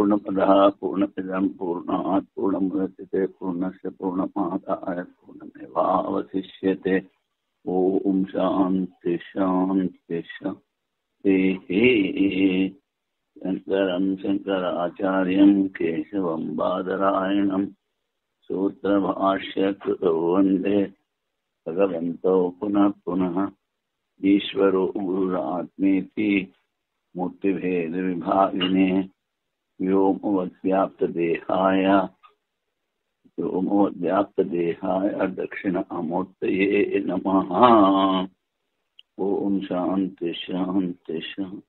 పూర్ణమదః పూర్ణమిదం పూర్ణాత్ పూర్ణముదచ్యతే పూర్ణస్య పూర్ణమాదాయ పూర్ణమేవావశిష్యతే. ఓం శాంతి శాంతి శాంతి. శంకరం శంకరాచార్యం కేశవం బాదరాయణం సూత్రభాష్యకృతౌ వందే భగవంతో పునః పునః. ఈశ్వరో గురురాత్మేతి మూర్తిభేద విభాగినే వ్యోమవద్వ్యాప్తదేహాయ దక్షిణామూర్తయే నమః. ఓం శాంతి శాంతి శాంతి.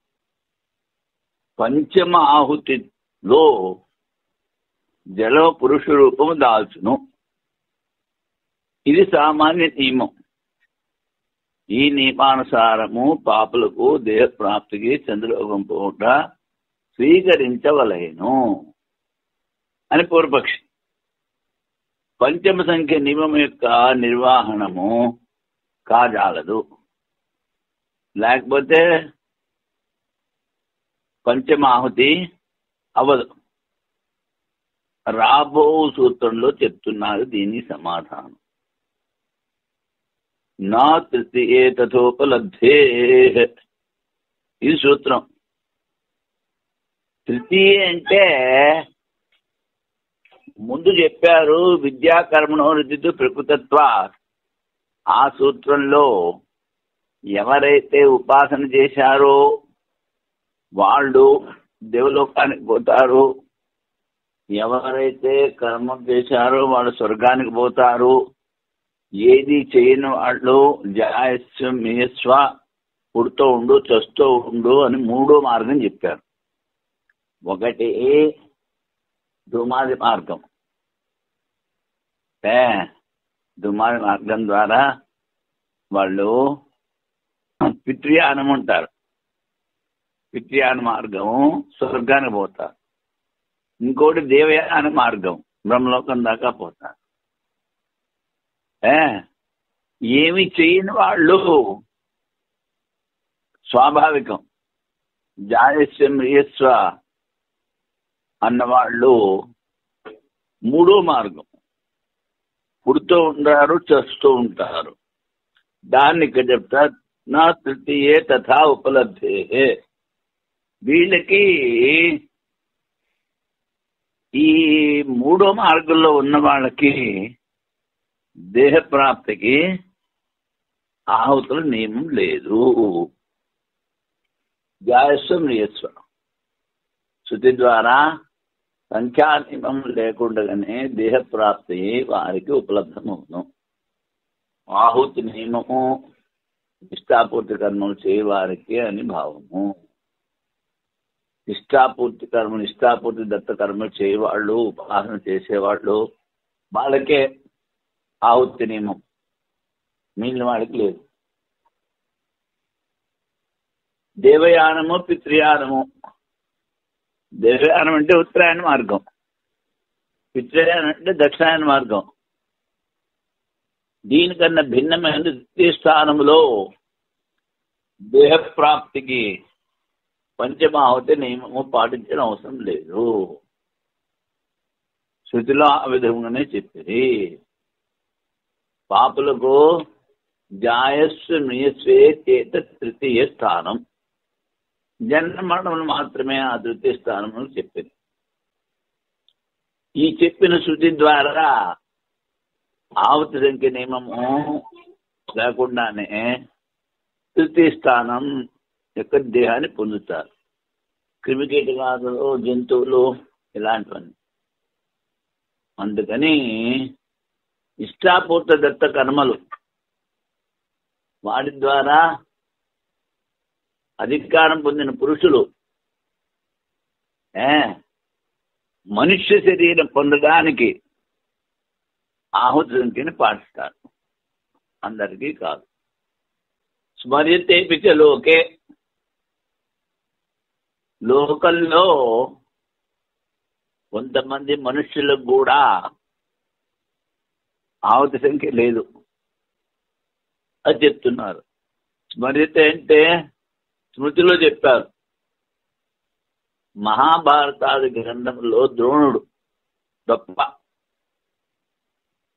పంచమ ఆహుతిలో జల పురుష రూపము దాల్చును. ఇది సామాన్య నియమం. ఈ నియమానుసారము పాపులకు దేహ ప్రాప్తికి చంద్రలోకం పోట స్వీకరించవలేను అని పూర్వపక్షి. పంచమ సంఖ్య నియమం యొక్క నిర్వహణము కాజాలదు. లేకపోతే పంచమాహుతి అవదు. రాబో సూత్రంలో చెప్తున్నారు దీని సమాధానం. నా తృతీయే తథోపలబ్ధే. ఇది సూత్రం. తృతీయ అంటే ముందు చెప్పారు విద్యాకర్మణో రుచితు ప్రకృతత్వ. ఆ సూత్రంలో ఎవరైతే ఉపాసన చేశారో వాళ్ళు దేవలోకానికి పోతారు, ఎవరైతే కర్మం చేశారో వాళ్ళు స్వర్గానికి పోతారు, ఏది చేయని వాళ్ళు జాయస్వ మేయస్వ పుడుతూ ఉండు చస్తూ ఉండు అని మూడో మార్గం చెప్పారు. ఒకటి దుమాది మార్గం. దుమాది మార్గం ద్వారా వాళ్ళు పితృయానం ఉంటారు. పితృయాన మార్గం స్వర్గానికి పోతారు. ఇంకోటి దేవయాన మార్గం బ్రహ్మలోకం దాకా పోతారు. ఏమి చేయని వాళ్ళు స్వాభావికం జాయస్వ మ్రియస్వ అన్నవాళ్ళు మూడో మార్గం. పుడుతూ ఉంటారు చస్తూ ఉంటారు. దాన్ని ఇక్కడ చెప్తారు నా తృతీయే తథా ఉపలబ్ధే. వీళ్ళకి ఈ మూడో మార్గంలో ఉన్న వాళ్ళకి దేహ ప్రాప్తికి ఆహుతుల నియమం లేదు. జాయస్వ మ్రియస్వ శృతి ద్వారా సంఖ్యా నియమం లేకుండానే దేహ ప్రాప్తి వారికి ఉపలబ్ధమవును. ఆహుతి నియమము ఇష్టాపూర్తి కర్మలు చేయవారికి అని భావము. ఇష్టాపూర్తి కర్మలు ఇష్టాపూర్తి దత్త కర్మలు చేయవాళ్ళు ఉపాసన చేసేవాళ్ళు వాళ్ళకే ఆహుతి నియమం, మిగిలిన వాళ్ళకి లేదు. దేవయానము పితృయానము. దేవయానం అంటే ఉత్తరాయణ మార్గం, పితృయానం అంటే దక్షిణాయన మార్గం. దీనికన్నా భిన్నమైన ద్వితీయ స్థానంలో దేహ ప్రాప్తికి పంచమాహుతి నియమము పాటించిన అవసరం లేదు. శృతిలో ఆ విధంగానే చెప్పింది. పాపులకు జాయస్సు మ్రియస్వే చేత తృతీయ స్థానం. జన్మ మరణములు మాత్రమే ఆ తృతీయ స్థానంలో చెప్పింది. ఈ చెప్పిన శృతి ద్వారా ఆహుతి సంఖ్య నియమము లేకుండానే తృతీయ స్థానం యొక్క దేహాన్ని పొందుతారు. క్రిమికీటకాదులు జంతువులు ఇలాంటివన్నీ. అందుకని ఇష్టాపూర్త దత్త కర్మలు వాటి ద్వారా అధికారం పొందిన పురుషులు మనుష్య శరీరం పొందడానికి ఆహుతి సంఖ్యని పాటిస్తారు. అందరికీ కాదు. స్మర్యతే పిచ లోకే. లోకల్లో కొంతమంది మనుష్యులకు కూడా ఆహుతి సంఖ్య లేదు అది చెప్తున్నారు. స్మర్యతే అంటే స్మృతిలో చెప్పారు. మహాభారతాది గ్రంథంలో ద్రోణుడు గొప్ప,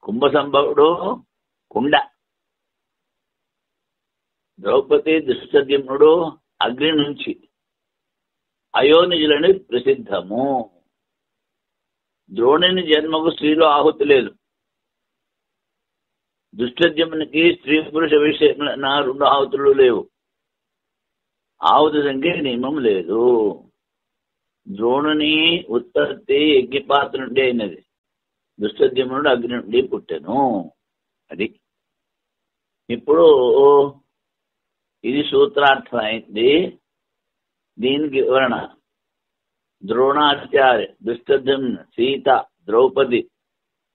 కుంభసంభవుడు కుండ, ద్రౌపది దుష్టద్యుమ్నుడు అగ్ని నుంచి, అయోనిజులని ప్రసిద్ధము. ద్రోణుని జన్మకు స్త్రీలో ఆహుతి లేదు. దుష్టద్యుమ్నునికి స్త్రీ పురుష విషయములైన 2 ఆహుతులు లేవు. ఆహుతి సంఖ్య నియమం లేదు. ద్రోణుని ఉత్పత్తి యజ్ఞపాత్ర నుండి అయినది. దుష్టద్యుమ్నుడు అగ్ని నుండి పుట్టెను. అది ఇప్పుడు ఇది సూత్రార్థం అయింది. దీనికి వివరణ ద్రోణాచార్య, దుష్టద్యుమ్న, సీత, ద్రౌపది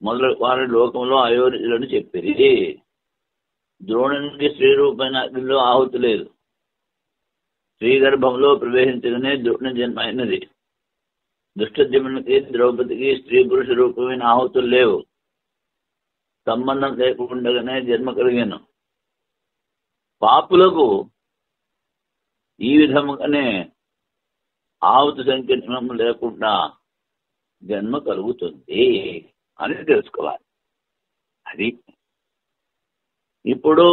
మొదలు వారి లోకంలో అయోధ్యులను చెప్పిరి. ద్రోణునికి స్త్రీ రూపమైన అగ్నిలో ఆహుతి లేదు. స్త్రీ గర్భంలో ప్రవేశించగానే ద్రోణుని జన్మ అయినది. దుష్టద్యుమ్నునికి, ద్రౌపదికి స్త్రీ పురుష రూపమైన ఆహుతులు లేవు. సంబంధం లేకుండానే జన్మ కలిగాను. పాపులకు ఈ విధముగానే ఆహుతి సంఖ్య నియమం లేకుండా జన్మ కలుగుతుంది అని తెలుసుకోవాలి. అది ఇప్పుడు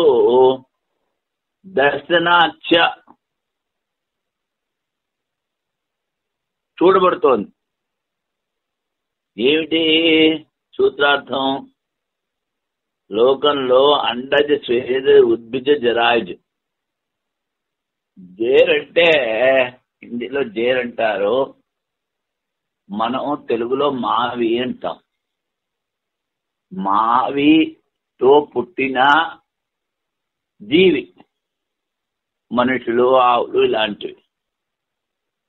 దర్శనాచ చూడబడుతోంది. ఏమిటి సూత్రార్థం? లోకంలో అండజ, స్వేద, ఉద్భిజ, జరాయుజ. జేరంటే హిందీలో జేరంటారు, మనం తెలుగులో మావి అంటాం. మావితో పుట్టిన జీవి, మనుషులు, ఆవులు ఇలాంటివి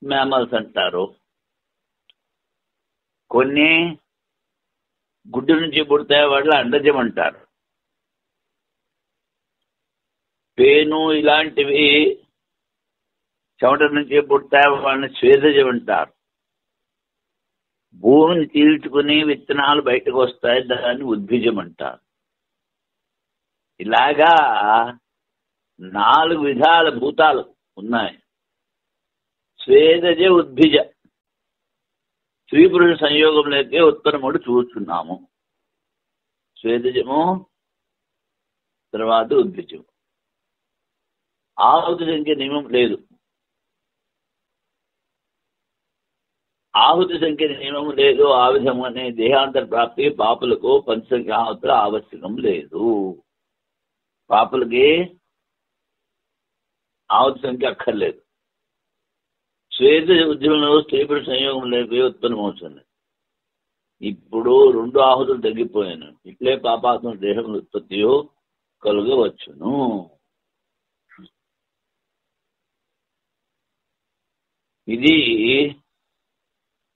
మ్యామల్స్ అంటారు. కొన్ని గుడ్డు నుంచి పుడతాయి, వాళ్ళు అండజం అంటారు. పేను ఇలాంటివి చెమట నుంచి పుడతాయి, వాళ్ళని స్వేదజం అంటారు. భూమిని చీల్చుకుని విత్తనాలు బయటకు వస్తాయి, దాన్ని ఉద్భిజం అంటారు. ఇలాగా 4 విధాల భూతాలు ఉన్నాయి. స్వేదజ, ఉద్భిజ, స్త్రీ పురుష సంయోగంలోకే ఉత్పన్నముడు చూస్తున్నాము. స్వేదజము, తర్వాత ఉద్భిజము. ఆహుతి సంఖ్య నియమం లేదు. ఆహుతి సంఖ్య నియమం లేదు. ఆ విధమునే దేహాంతర ప్రాప్తి పాపులకు పంచసంఖ్య ఆహుతులు ఆవశ్యకం లేదు. పాపులకి ఆహుతి సంఖ్య అక్కర్లేదు. స్వేద ఉద్యమంలో స్త్రీ పురుష సంయోగం లేకపోయి ఉత్పన్నమవుతుంది. ఇప్పుడు 2 ఆహుతులు తగ్గిపోయాను. ఇట్లే పాపాత్మ దేహం ఉత్పత్తియో కలుగవచ్చును. ఇది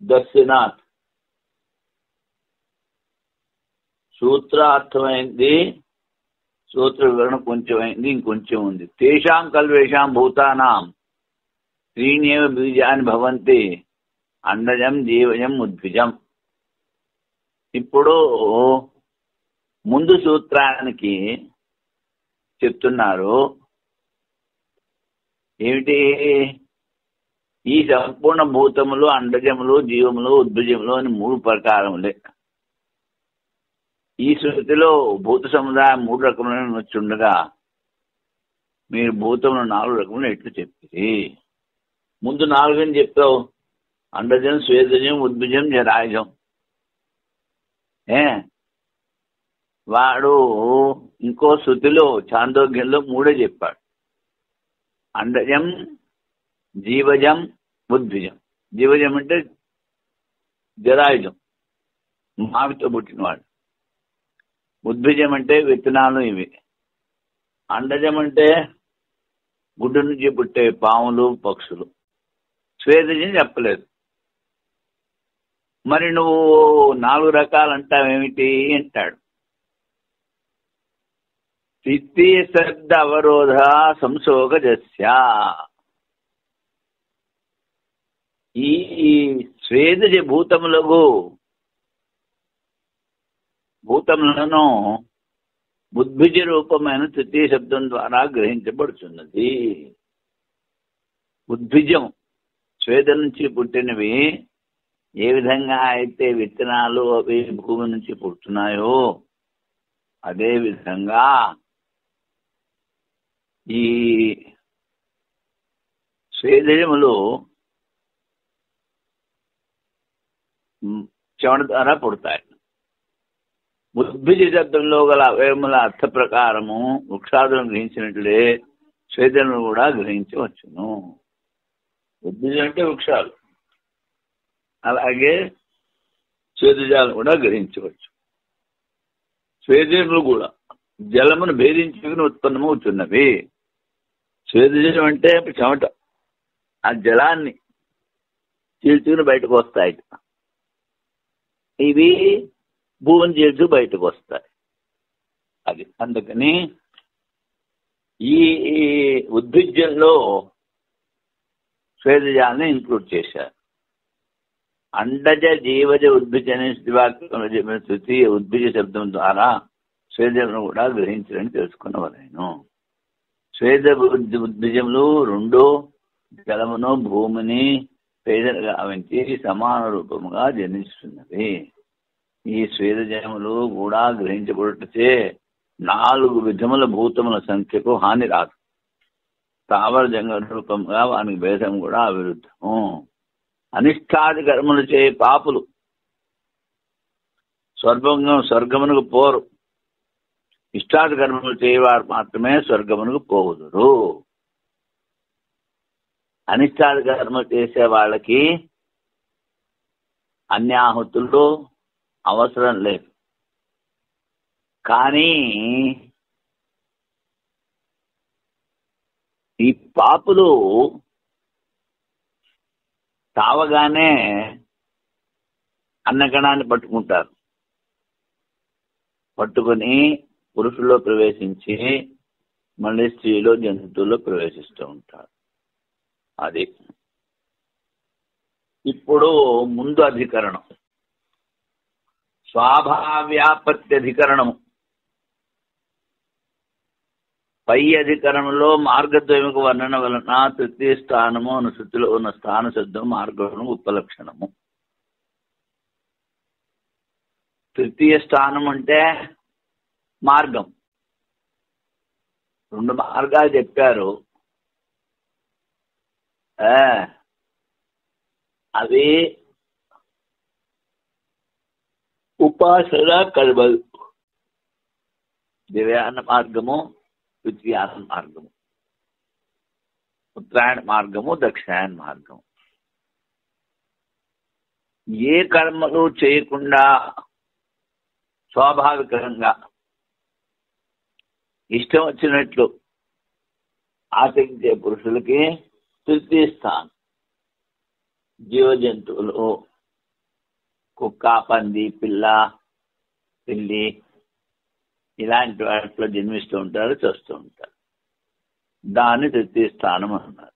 దర్శనాత్ సూత్రార్థమైంది. సూత్ర వివరణ కొంచెం అయింది, ఇంకొంచెం ఉంది. తేషాం కల్వేషాం భూతానాం త్రీణ్యేవ బీజాని భవంతి అండజం, జీవజం, ఉద్భిజం. ఇప్పుడు ముందు సూత్రానికి చెప్తున్నారు ఏమిటి? ఈ సంపూర్ణ భూతములు, అండజములు, జీవములు, ఉద్భిజములు అని 3 ప్రకారములే. ఈ శృతిలో భూత సముదాయం 3 రకములను వచ్చుండగా మీరు భూతములు 4 రకములు ఎట్లు చెప్పి ముందు 4 అని చెప్పావు. అండజం, స్వేదజం, ఉద్భిజం, జరాయుజం. వాడు ఇంకో శృతిలో చాందోగ్యంలో 3 చెప్పాడు. అండజం, జీవజం, ఉద్భిజం. జీవజం అంటే జరాయుజం, మావితో పుట్టినవాడు. ఉద్భిజం అంటే విత్తనాలు ఇవి. అండజం అంటే గుడ్డు నుంచి పుట్టే పాములు, పక్షులు. స్వేదజం చెప్పలేదు. మరి నువ్వు 4 రకాలు అంటావేమిటి అంటాడు. స్థితి శబ్ద అవరోధ సంశోగజస్య. ఈ స్వేదజ భూతములను ఉద్భిజ రూపమైన తృతీయ శబ్దం ద్వారా గ్రహించబడుతున్నది. ఉద్భిజం స్వేద నుంచి పుట్టినవి ఏ విధంగా అయితే విత్తనాలు అవి భూమి నుంచి పుడుతున్నాయో అదే విధంగా ఈ స్వేదములు చెమట ద్వారా పుడతాయి. ఉద్భిజ శబ్దంలో గల అవయముల అర్థ ప్రకారము వృక్షాదులను గ్రహించినట్లే స్వేదములు కూడా గ్రహించవచ్చును. ఉద్భిజ అంటే వృక్షాలు, అలాగే స్వేదజాలను కూడా గ్రహించవచ్చు. స్వేదములు కూడా జలమును భేదించుకుని ఉత్పన్నమవుతున్నవి. స్వేదజలం అంటే చెమట, ఆ జలాన్ని చీల్చుకుని బయటకు వస్తాయి. ఇవి భూమిని చీల్చు బయటకు వస్తాయి. అది అందుకని ఈ ఉద్భిజ్యంలో స్వేదజాలని ఇంక్లూడ్ చేశారు. అండజ జీవజ ఉద్భిజ అనే స్థితివాక్యంలో చెప్పిన తృతీయ ఉద్భిజ శబ్దం ద్వారా స్వేదమును కూడా గ్రహించాలని తెలుసుకున్నవారైను. స్వేద ఉద్భిజములు రెండు జలమును భూమిని పేదలు గావించి సమాన రూపముగా జనిస్తున్నవి. ఈ స్వేదజములు కూడా గ్రహించబడుటచే 4 విధముల భూతముల సంఖ్యకు హాని రాదు. స్థావర జంగ రూపంగా వానికి భేదం కూడా అవిరుద్ధము. అనిష్టాది కర్మలు చే పాపులు స్వర్గమునకు పోరు. ఇష్టాది కర్మలు చేయవారు మాత్రమే స్వర్గమునకు పోవుదురు. అనిష్టాది కర్మలు చేసే వాళ్ళకి అన్యాహుతులు అవసరం లేదు. కానీ ఈ పాపులు తావగానే అన్నగణాన్ని పట్టుకుంటారు. పట్టుకొని పురుషుల్లో ప్రవేశించి మళ్ళీ స్త్రీలో జంతువుల్లో ప్రవేశిస్తూ ఉంటారు. అది ఇప్పుడు ముందు అధికరణం స్వాభావ్యాపత్తి అధికరణము. పై అధికరణంలో మార్గద్వయముకు వర్ణన వలన తృతీయ స్థానము అనుశృతిలో ఉన్న స్థాన శబ్దం మార్గము ఉపలక్షణము. తృతీయ స్థానం అంటే మార్గం. 2 మార్గాలు చెప్పారు. అవి ఉపాసన కర్మలు. దివ్యాన మార్గము, ద్వితీయాన మార్గము, ఉత్తరాయణ మార్గము, దక్షిణాయన మార్గము. ఏ కర్మలు చేయకుండా స్వాభావికంగా ఇష్టం వచ్చినట్లు ఆచరించే పురుషులకి తృతీయ స్థానం. జీవ జంతువులు కుక్క, పంది, పిల్ల, పిల్లి ఇలాంటి వాటిలో జన్మిస్తూ ఉంటారు, చేస్తూ ఉంటారు. దాన్ని తృతీయ స్థానం అన్నారు.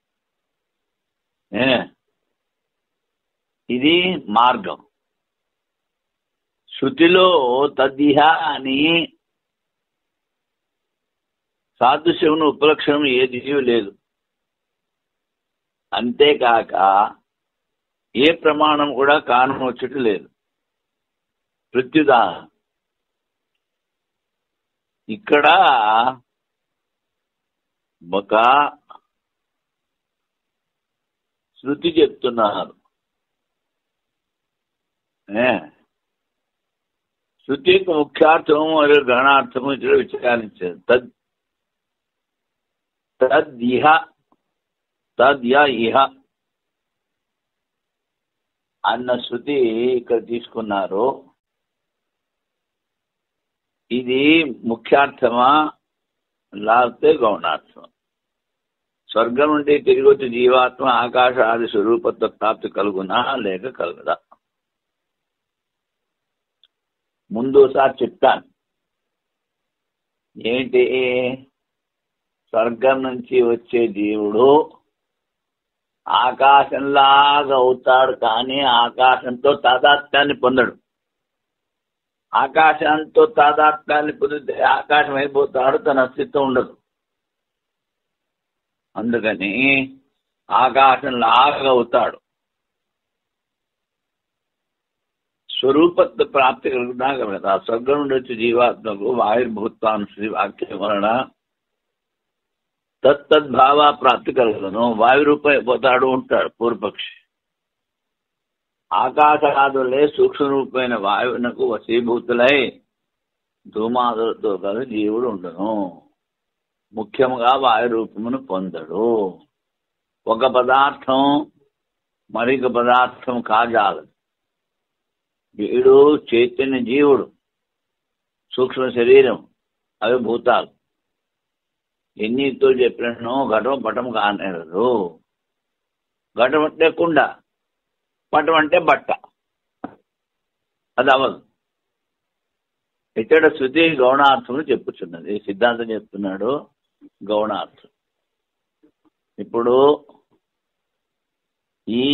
ఇది మార్గం. శృతిలో తద్దిహ అని సాదృశ్యమును ఉపలక్షణం ఏది లేదు. అంతేకాక ఏ ప్రమాణం కూడా కానవచ్చుట లేదు. ప్రత్యుదాహరణ ఇక్కడ ఒక శృతి చెప్తున్నారు. శృతి యొక్క ముఖ్యార్థము మరియు గ్రహణార్థము ఇక్కడ విచారించారు. తద్దిహ తద్య ఇహ అన్న శృతి ఇక్కడ తీసుకున్నారు. ఇది ముఖ్యార్థమా లేకపోతే గౌణార్థమా? స్వర్గం నుండి తిరిగి వచ్చి జీవాత్మ ఆకాశ ఆది స్వరూపత్వ ప్రాప్తి కలుగునా లేక కలుగుదా? ముందుసారి చెప్తాను. ఏంటి? స్వర్గం నుంచి వచ్చే జీవుడు ఆకాశంలాగా అవుతాడు, కానీ ఆకాశంతో తాదాత్మ్యాన్ని పొందడు. ఆకాశంతో తాదాత్మ్యాన్ని పొందితే ఆకాశం అయిపోతాడు, తన అస్తిత్వం ఉండదు. అందుకని ఆకాశంలాగా అవుతాడు. స్వరూపత్వ ప్రాప్తి కలుగుతాక కదా స్వర్గం నుండి వచ్చి జీవాత్మకు వాయుర్భూతానుసరి వాక్యం వలన తత్తద్భావ ప్రాప్తి కలుగును. వాయు రూపైపోతాడు ఉంటాడు పూర్వపక్షి. ఆకాశాదులే సూక్ష్మ రూపమైన వాయువునకు వశీభూతులై ధూమాదులతో కలిసి జీవుడు ఉండును. ముఖ్యముగా వాయు రూపమును పొందడు. ఒక పదార్థం మరొక పదార్థం కాజాలదు. వీడు చైతన్య జీవుడు, సూక్ష్మ శరీరం, అవి భూతాలు. ఎన్నితో చెప్పినను ఘటం పటం కానేరదు. ఘటం అంటే కుండ, పటం అంటే బట్ట, అది అవ్వదు. ఇక్కడ శృతి గౌణార్థములు చెప్పుచున్నది. సిద్ధాంతం చెప్తున్నాడు గౌణార్థం. ఇప్పుడు ఈ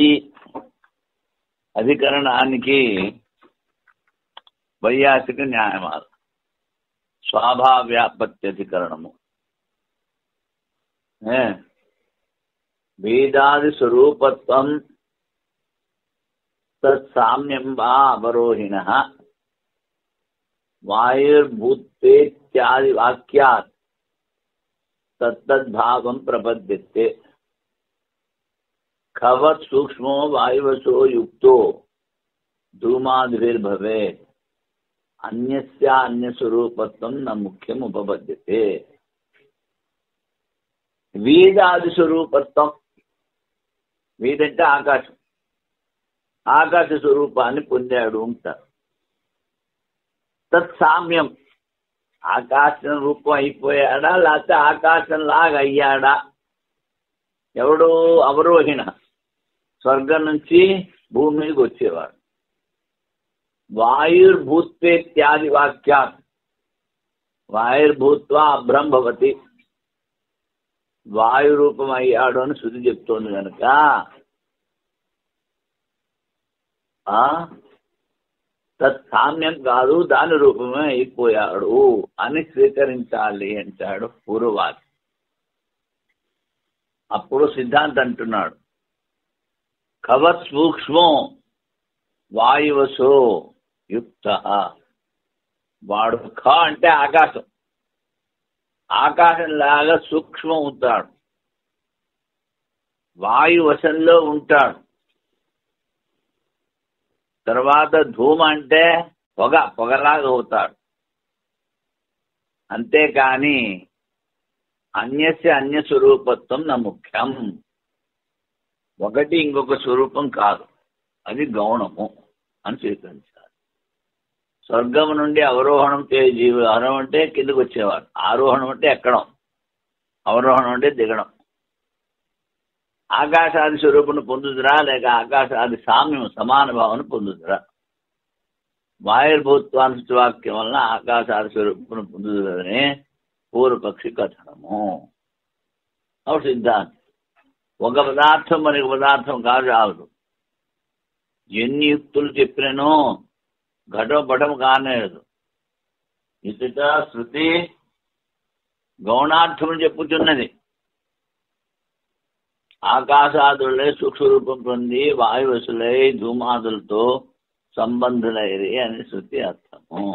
అధికరణానికి వైయాసిక న్యాయమాలు స్వాభావ్యాపత్తి అధికరణము. వేదాది స్వరూపత్వం తత్సామ్యం వా అవరోహిణ వాయుర్భూతేత్యాది వాక్యాత్ తత్తద్భావం ప్రపద్యతే. ఖవత్ సూక్ష్మో వాయువశో యుక్తో ధూమాదిర్భవేత్ అన్యస్య అన్యస్వరూపత్వం న ముఖ్యం ఉపపద్యతే. వేదాది స్వరూపత్వం, వేదంటే ఆకాశం, ఆకాశ స్వరూపాన్ని పొందాడు ఉంటారు. తత్సామ్యం, ఆకాశం రూపం అయిపోయాడా లేకపోతే ఆకాశంలాగా అయ్యాడా? ఎవడు అవరోహిణ, స్వర్గం నుంచి భూమి మీదకి వచ్చేవాడు. వాయుర్భూతేత్యాది వాక్యాత్, వాయుర్భూత్వా అభ్రం భవతి, వాయు రూపం అయ్యాడు అని శృతి చెప్తోంది కనుక తత్సామ్యం కాదు, దాని రూపమే అయిపోయాడు అని స్వీకరించాలి అంటాడు పూర్వవాది. అప్పుడు సిద్ధాంతం అంటున్నాడు కవత్ సూక్ష్మో వాయువశో యుక్త. వాడు ఖ అంటే ఆకాశం, ఆకాశంలాగా సూక్ష్మం అవుతాడు, వాయువశంలో ఉంటాడు. తర్వాత ధూమ అంటే పొగ, పొగలాగా అవుతాడు. అంతేకాని అన్యస్య అన్య స్వరూపత్వం నా ముఖ్యం, ఒకటి ఇంకొక స్వరూపం కాదు, అది గౌణము అని స్వీకరించాలి. స్వర్గం నుండి అవరోహణం జీవులు, ఆరోహణం అంటే కిందకు వచ్చేవాడు, ఆరోహణం అంటే ఎక్కడం, అవరోహణం అంటే దిగడం. ఆకాశాది స్వరూపును పొందుదురా లేక ఆకాశాది సామ్యం సమాన భావన పొందుదురా? వాయుర్భూత్వానుసృతి వాక్యం వలన ఆకాశాది స్వరూపును పొందుదురని పూర్వపక్షి కథనము. అప్పుడు సిద్ధాంతం ఒక పదార్థం మరొక పదార్థం కాదు. ఎన్ని యుక్తులు చెప్పినను ఘటం పటం కానేదు. ఇతట శృతి గౌణార్థములు చెప్పుచున్నది. ఆకాశాదులై సూక్ష్మరూపం పొంది వాయువశులై ధూమాదులతో సంబంధులైరి అని శృతి అర్థము.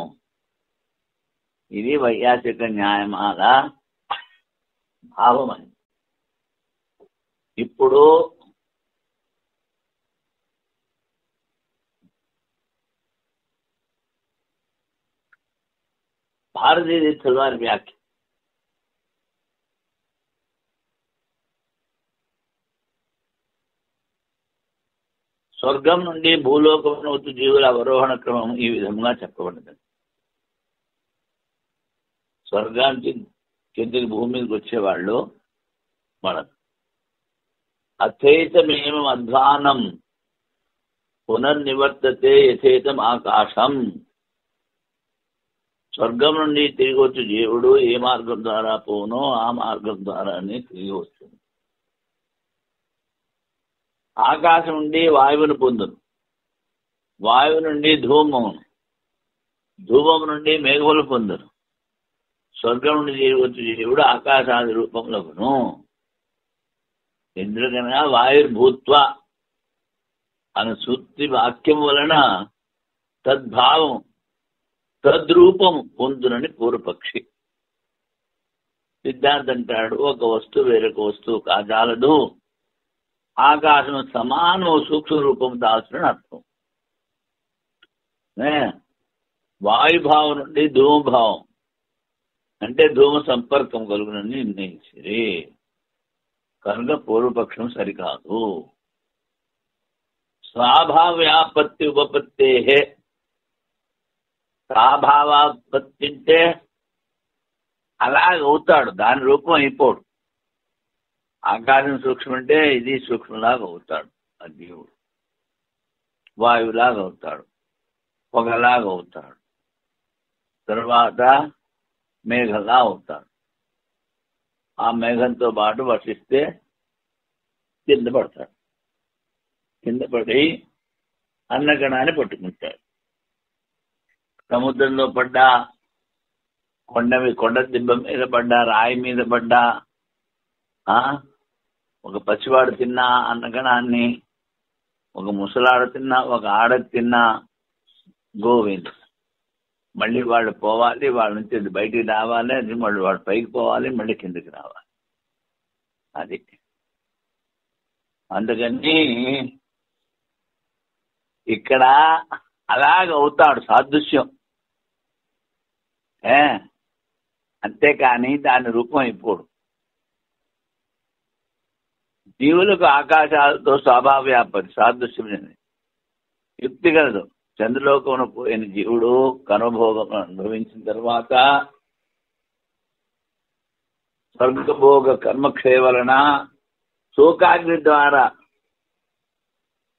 ఇది వైయాసిక న్యాయమాల భావమని. ఇప్పుడు భారతీయ తీర్థుల వారి వ్యాఖ్య. స్వర్గం నుండి భూలోకమున వచ్చి జీవుల అవరోహణ క్రమం ఈ విధంగా చెప్పబడింది. స్వర్గానికి కిందికి భూమి మీదకి వచ్చేవాళ్ళు మనం అథేతమేమం అధ్వానం పునర్నివర్తతే యథేతం ఆకాశం. స్వర్గం నుండి తిరిగి వచ్చి జీవుడు ఏ మార్గం ద్వారా పోనో ఆ మార్గం ద్వారానే తిరిగి వస్తుంది. ఆకాశం నుండి వాయువును పొందును, వాయువు నుండి ధూమమును, ధూమము నుండి మేఘములు పొందును. స్వర్గం నుండి తిరిగి వచ్చి జీవుడు ఆకాశాది రూపములకును. ఎందుకనగా వాయుర్భూత్వ అను సూత్రి వాక్యం వలన తద్భావం తద్రూపం పొందునని పూర్వపక్షి. సిద్ధాంతం అంటాడు ఒక వస్తువు వేరొక వస్తువు కాజాలదు, ఆకాశం సమానం సూక్ష్మ రూపం దాల్చిన అర్థం. వాయుభావం నుండి ధూమభావం అంటే ధూమ సంపర్కం కలుగునని నిర్ణయించిరి కనుక పూర్వపక్షం సరికాదు. స్వాభావ్యాపత్తి ఉపపత్తే, స్వాభావాపత్తి అంటే అలాగవుతాడు, దాని రూపం అయిపోడు. ఆకాశం సూక్ష్మం అంటే ఇది సూక్ష్మలాగా అవుతాడు ఆ జీవుడు, వాయువులాగా అవుతాడు, పొగలాగా అవుతాడు, తర్వాత మేఘంలా అవుతాడు. ఆ మేఘంతో పాటు వర్షిస్తే కింద పడతాడు, కింద పడి అన్నగణాన్ని పట్టుకుంటాడు. సముద్రంలో పడ్డా, కొండ దిబ్బ మీద పడ్డా, రాయి మీద పడ్డా, ఒక పసివాడు తిన్నా అన్నగణాన్ని, ఒక ముసలాడు తిన్నా, ఒక ఆడ తిన్నా గోవింద్. మళ్ళీ వాళ్ళు పోవాలి, వాళ్ళ నుంచి బయటికి రావాలి, అది మళ్ళీ వాడు పైకి పోవాలి, మళ్ళీ కిందకి రావాలి. అది అందుకని ఇక్కడ అలాగ అవుతాడు సాదృశ్యం, అంతేకాని దాని రూపం అయిపోడు. జీవులకు ఆకాశాలతో స్వాభావ్యాపతి సాదృశ్యం యుక్తి కలదు. చంద్రలోకంలో పోయిన జీవుడు కర్మభోగం అనుభవించిన తర్వాత స్వర్గభోగ కర్మక్షయ వలన శోకాగ్ని ద్వారా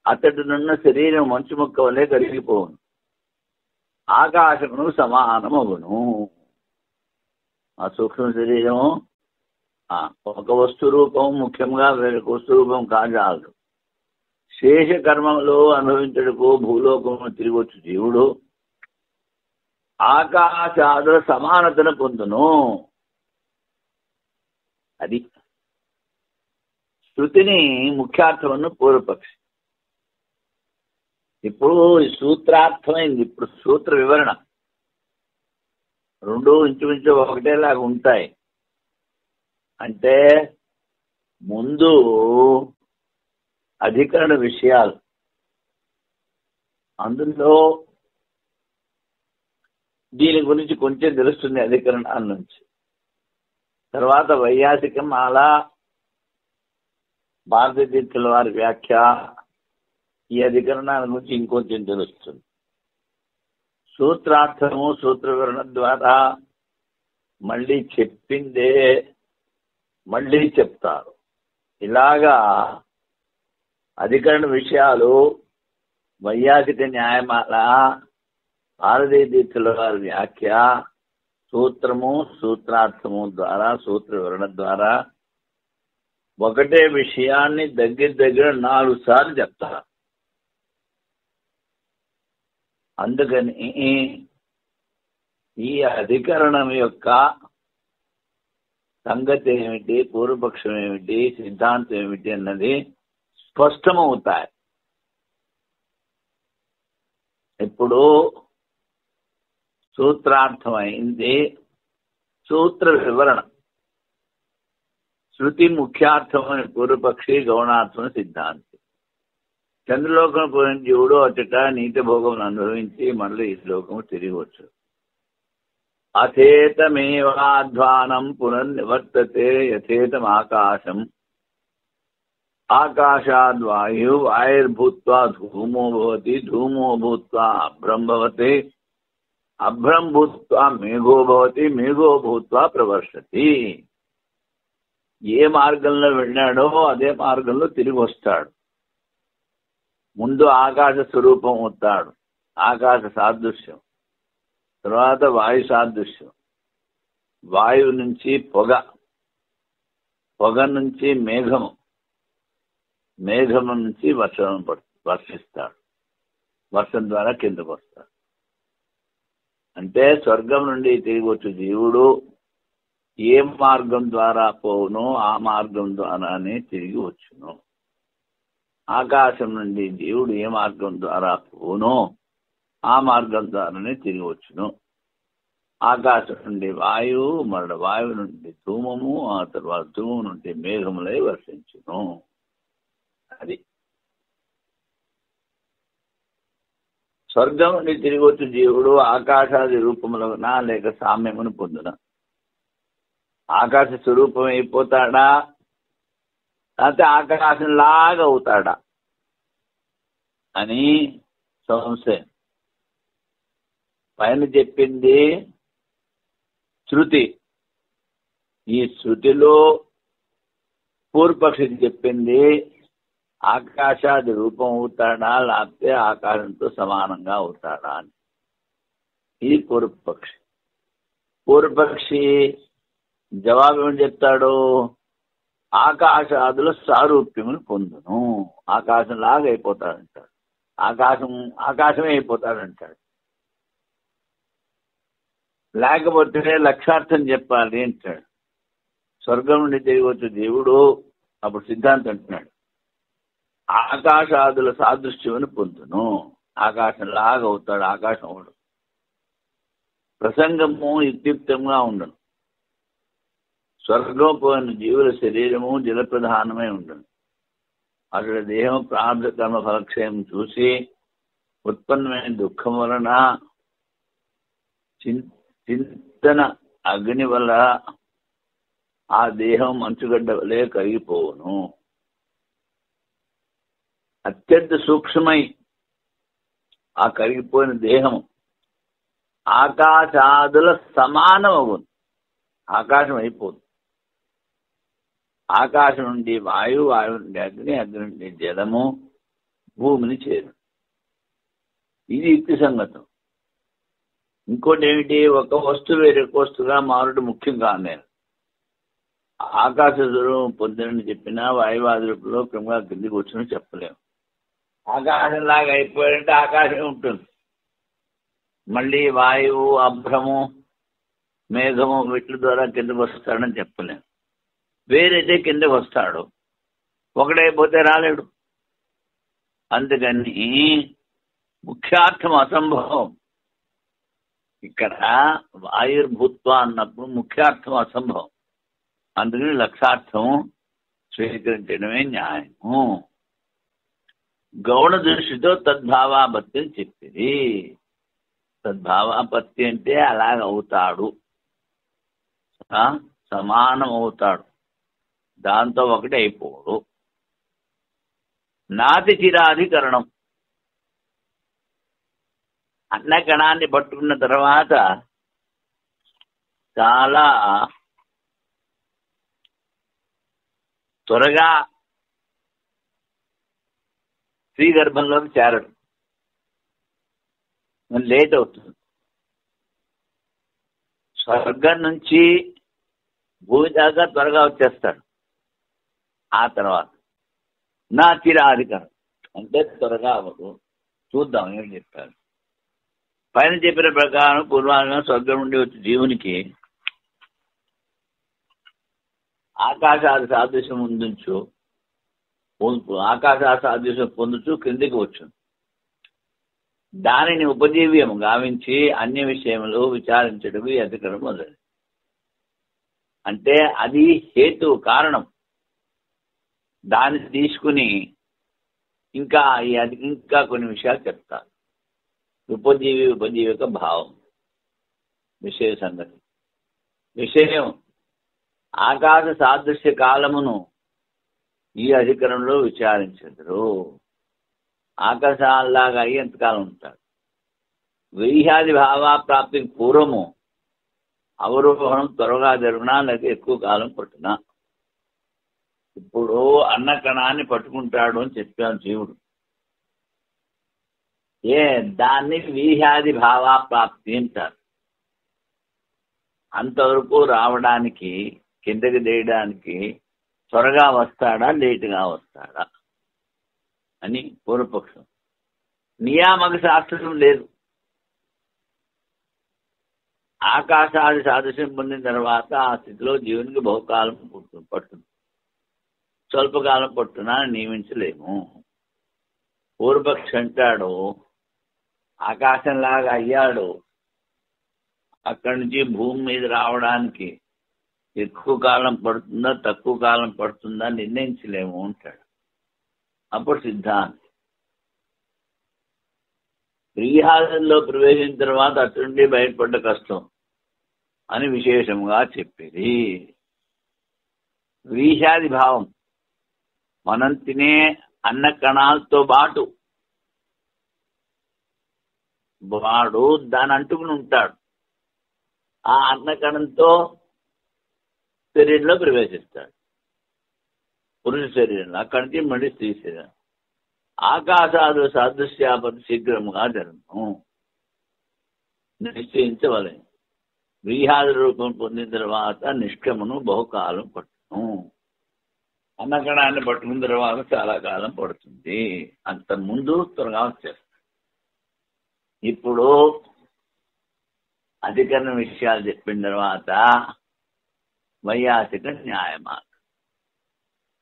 అతడినున్న శరీరం మంచు ముక్క వలె కరిగిపోవును, ఆకాశమును సమానమగును. ఆ సూక్ష్మ శరీరము ఒక వస్తు రూపం, ముఖ్యంగా వేరొక వస్తు రూపం కాజాలదు. శేష కర్మంలో అనుభవించడుకు భూలోకము తిరిగొచ్చు జీవుడు ఆకాశాదుల సమానతను పొందును. అది శృతిని ముఖ్యార్థమನ್ನು పూర్వపక్షి. ఇప్పుడు సూత్రార్థమైంది. ఇప్పుడు సూత్ర వివరణ రెండు ఇంచుమించు ఒకటేలాగా ఉంటాయి. అంటే ముందు అధికరణ విషయాలు, అందులో దీని గురించి కొంచెం తెలుస్తుంది అధికరణాల నుంచి. తర్వాత వైయాసికం అలా భారతీయుల వారి వ్యాఖ్య, ఈ అధికరణాల గురించి ఇంకొంచెం తెలుస్తుంది. సూత్రార్థము సూత్ర వివరణ ద్వారా మళ్ళీ చెప్పిందే మళ్ళీ చెప్తారు. ఇలాగా అధికరణ విషయాలు వైయాసిక న్యాయమాల, భారతీయుల వారి వ్యాఖ్య, సూత్రము సూత్రార్థము ద్వారా సూత్ర వివరణ ద్వారా ఒకటే విషయాన్ని దగ్గర 4 సార్లు చెప్తారు. అందుకని ఈ అధికరణం యొక్క సంగతి ఏమిటి, పూర్వపక్షం ఏమిటి, సిద్ధాంతం ఏమిటి అన్నది స్పష్టమవుతాయి. ఇప్పుడు సూత్రార్థమైంది, సూత్ర వివరణ. శృతి ముఖ్యార్థమని పూర్వపక్షి, గౌణార్థం సిద్ధాంతి. చంద్రలోకం పోయిన జీవుడు అచ్చట నీతి భోగం అనుభవించి మళ్ళీ ఈ శ్లోకం తిరిగవచ్చు. అథేతమేవాధ్వానం పునర్నివర్తతే యథేతం ఆకాశం, ఆకాశాద్వాయు వాయుర్భూత్వా ధూమో భవతి, ధూమో భూత్వా అభ్రం భవతి, అభ్రం భూత్వా మేఘో భవతి, మేఘో భూత్వా ప్రవర్షతి. ఏ మార్గంలో వెళ్ళాడో అదే మార్గంలో తిరిగి వస్తాడు. ముందు ఆకాశ స్వరూపం అవుతాడు, ఆకాశ సాదృశ్యం. తర్వాత వాయు సాదృశ్యం, వాయువు నుంచి పొగ, పొగ నుంచి మేఘము, మేఘము నుంచి వర్షిస్తాడు, వర్షం ద్వారా కిందకు వస్తాడు. అంటే స్వర్గం నుండి తిరిగి వచ్చే జీవుడు ఏ మార్గం ద్వారా పోవునో ఆ మార్గం ద్వారానే తిరిగి వచ్చును. ఆకాశం నుండి దేవుడు ఏ మార్గం ద్వారా పోవునో ఆ మార్గం ద్వారానే తిరిగి వచ్చును. ఆకాశం నుండి వాయువు, మరణ వాయువు నుండి ధూమము, ఆ తర్వాత ధూమం నుండి మేఘములై వర్షించును. అది స్వర్గం నుండి తిరిగి వచ్చి జీవుడు ఆకాశాది రూపములన లేక సామ్యమును పొందున. ఆకాశ స్వరూపం అయిపోతాడా, లేకపోతే ఆకాశంలాగా అవుతాడా అని సంశయం. పైన చెప్పింది శృతి. ఈ శృతిలో పూర్వపక్షి చెప్పింది ఆకాశాది రూపం అవుతాడా, లేకపోతే ఆకాశంతో సమానంగా అవుతాడా అని. ఇది పూర్వపక్షి. పూర్వపక్షి జవాబు ఏమని చెప్తాడు? ఆకాశాదుల సారూప్యమును పొందును, ఆకాశంలాగా అయిపోతాడంటాడు. ఆకాశమే అయిపోతాడంటాడు. లేకపోతే లక్షార్థం చెప్పాలి అంటాడు. స్వర్గం నుండి తిరిగి వచ్చే దేవుడు అప్పుడు సిద్ధాంతం అంటున్నాడు ఆకాశాదుల సాదృశ్యమును పొందును, ఆకాశంలాగా అవుతాడు. ఆకాశం అవడు. ప్రసంగము యుక్తియుక్తంగా ఉండను. స్వర్గం పోయిన జీవుల శరీరము జలప్రధానమై ఉండను. అతడి దేహం ప్రారంభ కర్మ ఫలక్షయం చూసి ఉత్పన్నమైన దుఃఖం వలన చింతన అగ్ని వల్ల ఆ దేహం మంచుగడ్డ వలె కరిగిపోవును. అత్యంత సూక్ష్మమై ఆ కరిగిపోయిన దేహం ఆకాశాదుల సమానమవును. ఆకాశం అయిపోదు. ఆకాశం నుండి వాయువు, వాయువు నుండి అగ్ని, అగ్ని నుండి జలము భూమిని చేరు. ఇది యుక్తి సంగతం. ఇంకోటి ఏమిటి? ఒక వస్తువు వేరే వస్తువుగా మారుడు ముఖ్యం కాదు. నేను ఆకాశ స్వరూపం పొందినని చెప్పినా వాయువాది రూపంలో క్రమంగా కిందికి వచ్చిన చెప్పలేము. ఆకాశంలాగా అయిపోయాడంటే ఆకాశం ఉంటుంది. మళ్ళీ వాయువు, అభ్రము, మేఘము వీటి ద్వారా కిందకు వస్తాడని చెప్పలేము. వేరైతే కిందకు వస్తాడు, ఒకడైపోతే రాలేడు. అందుకని ముఖ్యార్థం అసంభవం. ఇక్కడ వాయుర్భూత్వ అన్నప్పుడు ముఖ్యార్థం అసంభవం. అందుకని లక్షార్థం స్వీకరించడమే న్యాయము. గౌణ దృష్టితో తద్భావాపత్తి అని చెప్పింది. తద్భావాపత్తి అంటే అలాగ అవుతాడు, సమానం అవుతాడు, దాంతో ఒకటి అయిపోడు. నాతి చిరాధికరణం. అన్న కణాన్ని పట్టుకున్న తర్వాత చాలా త్వరగా స్త్రీ గర్భంలోకి చేరడు, లేట్ అవుతుంది. స్వర్గం నుంచి భూమి దాకా త్వరగా వచ్చేస్తాడు. ఆ తర్వాత నా చిరాధికారం అంటే త్వరగా అవ్వదు. చూద్దాం ఏం చెప్తారు. పైన చెప్పిన ప్రకారం పూర్వాంగం స్వర్గం నుండి వచ్చే జీవునికి ఆకాశాది సాదృశ్యం ముందుంచు, ఆకాశ సాదృశ్యం పొందుచు క్రిందికి వచ్చు. దానిని ఉపజీవ్యం గావించి అన్య విషయములు విచారించడం అధికరం మొదలు. అంటే అది హేతు, కారణం. దాన్ని తీసుకుని ఇంకా కొన్ని విషయాలు చెప్తారు. ఉపజీవిక భావం, విషయ సంగతి. విషయం ఆకాశ సాదృశ్య కాలమును ఈ అధికరణంలో విచారించరు. ఆకాశాల్లాగా అయ్యి ఎంతకాలం ఉంటాడు. వ్రీహ్యాది భావాప్రాప్తికి పూర్వము అవరోహణం త్వరగా జరుగునా లేక ఎక్కువ కాలం పట్టునా. ఇప్పుడు అన్న కణాన్ని పట్టుకుంటాడు అని చెప్పాను జీవుడు. దాన్ని వ్రీహ్యాది భావాప్రాప్తి అంటారు. అంతవరకు రావడానికి, కిందకి తీయడానికి త్వరగా వస్తాడా లేటుగా వస్తాడా అని పూర్వపక్షం. నియామక శాస్త్రం లేదు. ఆకాశాది సాదృశ్యం పొందిన తర్వాత ఆ స్థితిలో జీవునికి బహుకాలం పడుతుంది. స్వల్పకాలం పట్టున నియమించలేము. పూర్వపక్షి అంటాడు, ఆకాశంలాగా అయ్యాడు, అక్కడి నుంచి భూమి మీద రావడానికి ఎక్కువ కాలం పడుతుందా తక్కువ కాలం పడుతుందా నిర్ణయించలేము అంటాడు. అప్పుడు సిద్ధాంతి వ్రీహాదంలో ప్రవేశించిన తర్వాత అటుండి బయటపడ్డ కష్టం అని విశేషంగా చెప్పేది. వ్రీహాది భావం మనం తినే అన్న కణాలతో పాటు వాడు దాన్ని అంటుకుని ఉంటాడు. ఆ అన్న కణంతో శరీరంలో ప్రవేశిస్తాడు, పురుష శరీరంలో. అక్కడి నుంచి మళ్ళీ స్త్రీ శరీరం. ఆకాశాలు సాదృశ్యాపతి శీఘ్రముగా జరగను, నిశ్చయించవలె. వ్రీహాది రూపం పొందిన తర్వాత నిష్క్రమను బహుకాలం పట్టును. అన్నకణాన్ని పట్టుకున్న తర్వాత చాలా కాలం పడుతుంది. అంత ముందు త్వరగా వచ్చేస్తాడు. ఇప్పుడు అధికరణ విషయాలు చెప్పిన తర్వాత వైయాసిక న్యాయమార్గం.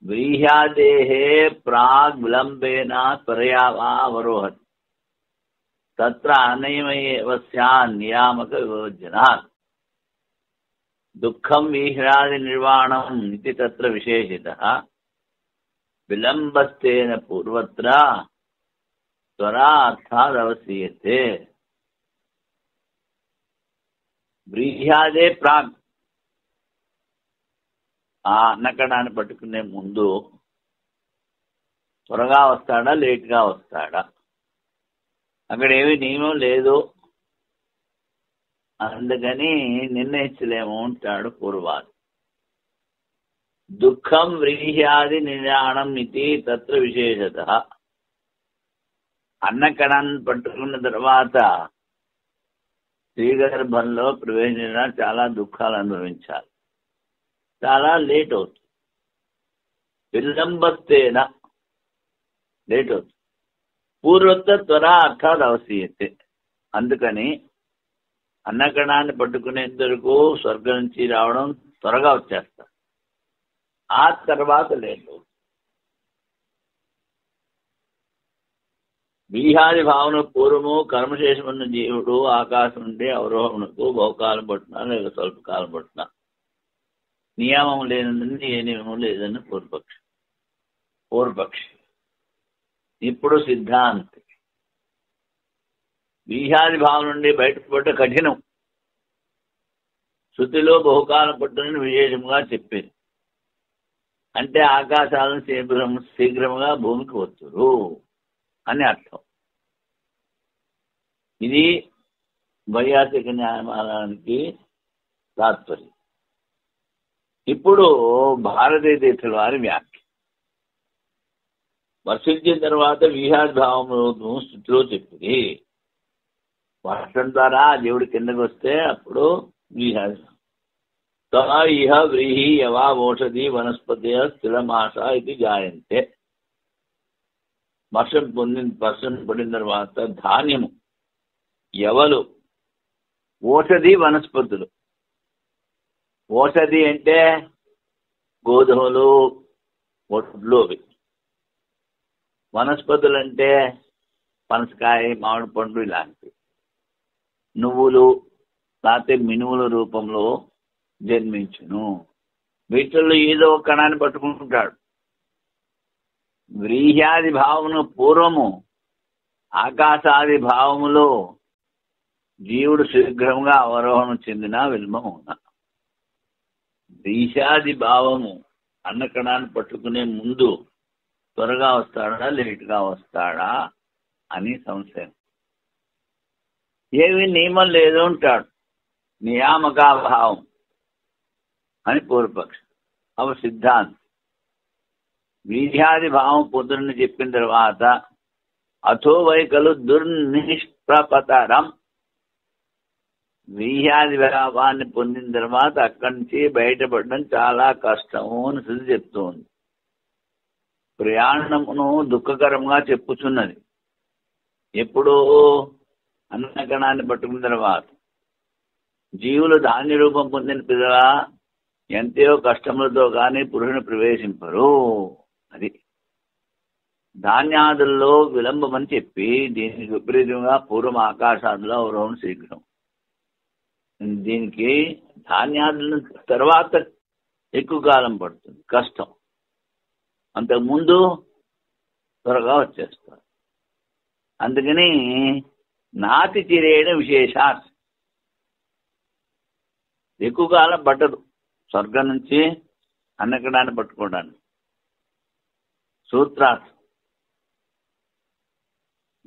వ్రీహ్యాదేహే ప్రాగ్ విలంబేన త్వరయా వా అవరోహతి తత్ర అనయమయేవ స్యాన్ నియామక విభజనాత్. దుఃఖం వ్రీహ్యాది నిర్వాణం ఇది తత్ర విశేషితః. విలంబస్తేన పూర్వత్ర త్వరా అర్థాదవసీయతే. వ్రీహ్యాదే ప్రాగ్, ఆ అన్నకణాన్ని పట్టుకునే ముందు త్వరగా వస్తాడా లేట్గా వస్తాడా, అక్కడ ఏమి నియమం లేదు, అందుకని నిర్ణయించలేము అంటాడు పూర్వాది. దుఃఖం వ్రీహ్యాది నిర్యాణం ఇది తత్ర విశేషతః. అన్నకణాన్ని పట్టుకున్న తర్వాత స్త్రీగర్భంలో ప్రవేశించిన చాలా దుఃఖాలు అనుభవించాలి, చాలా లేట్ అవుతుంది. విలంబస్తేన లేట్ అవుతుంది. పూర్వత్వ త్వర అర్థాత్ అవసీయతే. అందుకని అన్నకణాన్ని పట్టుకునేందుకు స్వర్గం నుంచి రావడం త్వరగా వచ్చేస్తారు, ఆ తర్వాత లేట్ అవుతుంది. వ్రీహాది భావన పూర్వము కర్మశేషమున్న జీవుడు ఆకాశం నుండి అవరోహమునకు బహుకాలం పట్టినా లేక స్వల్పకాలం పట్టినా నియమం లేనందుని ఏ నియమం లేదని పూర్వపక్షి. ఇప్పుడు సిద్ధాంతి వ్రీహాది భావం నుండి బయటపడ్డ కఠినం, శృతిలో బహుకాలం పట్టునని విశేషంగా చెప్పేది. అంటే ఆకాశాలను శీఘ్రముగా భూమికి వస్తురు అని అర్థం. ఇది వైయాసిక న్యాయమానానికి తాత్పర్యం. ఇప్పుడు భారతీయ తీర్థుల వారి వ్యాఖ్య. వర్షించిన తర్వాత వ్రీహాది భావము స్థితిలో చెప్పింది. వర్షం ద్వారా దేవుడి కిందకు వస్తే అప్పుడు వ్రీహాది. ఇహ వ్రీహి యవా ఓషధి వనస్పతి స్థిరమాస ఇది జాయంతే. వర్షం పడిన తర్వాత ధాన్యము, యవలు, ఓషధి వనస్పతులు. ఓషధి అంటే గోధుమలు, ఒడ్లు. వనస్పతులు అంటే పనసకాయ, మామిడి పండు ఇలాంటివి. నువ్వులు లేకపోతే మినువుల రూపంలో జన్మించును. వీటిల్లో ఏదో ఒక కణాన్ని పట్టుకుంటాడు. వ్రీహ్యాది భావమును పూర్వము ఆకాశాది భావములో జీవుడు శీఘ్రంగా అవరోహణం చెందిన విల్మమున. వ్రీహ్యాది భావము అన్నకణాన్ని పట్టుకునే ముందు త్వరగా వస్తాడా లేట్గా వస్తాడా అని సంశయం. ఏమి నియమం లేదు అంటాడు. నియామకాభావం అని పూర్వపక్షం. అవ సిద్ధాంతి వ్రీహ్యాది భావం పొద్దున్న చెప్పిన తర్వాత అథో వైకలు దుర్నిష్ప్రపతరం. వ్రీహ్యాది భావాన్ని పొందిన తర్వాత అక్కడి నుంచి బయటపడడం చాలా కష్టము అని శృతి చెప్తోంది. ప్రయాణమును దుఃఖకరంగా చెప్పుచున్నది. ఎప్పుడో అన్నకణాన్ని పట్టుకున్న తర్వాత జీవులు ధాన్య రూపం పొందిన పిదల ఎంతో కష్టములతో కానీ పురుషుని ప్రవేశింపరు. అది ధాన్యాదుల్లో విలంబమని చెప్పి దీనికి విపరీతంగా పూర్వం ఆకాశాదులో అవరోహణ శీఘ్రం. దీనికి ధాన్యాదుల తర్వాత ఎక్కువ కాలం పడుతుంది, కష్టం. అంతకుముందు త్వరగా వచ్చేస్తారు. అందుకని నాతి చిరేణ విశేషాత్ ఎక్కువ కాలం పట్టదు స్వర్గం నుంచి అన్నకడాన్ని పట్టుకోవడానికి. సూత్రాత్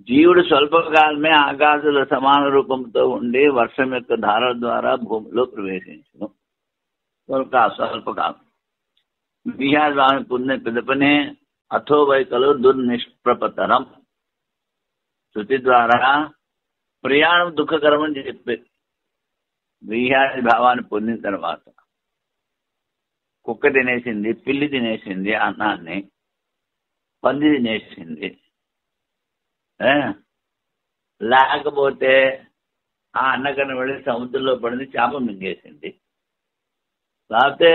జీవుడు స్వల్పకాలమే ఆకాశుల సమాన రూపంతో ఉండి వర్షం యొక్క ధార ద్వారా భూమిలో ప్రవేశించును. స్వల్పకాలం విహారాన్ని పొందిన పిదపనే అథోవైకలు దుర్నిష్ప్రపతరం. శృతి ద్వారా ప్రయాణం దుఃఖకరం అని చెప్పి విహారి భావాన్ని పొందిన తర్వాత కుక్క తినేసింది, పిల్లి తినేసింది అన్నాన్ని, పంది తినేసింది. లేకపోతే ఆ అన్నకన్నా వెళ్ళి సముద్రంలో పడింది, చేప మింగేసింది. లేకపోతే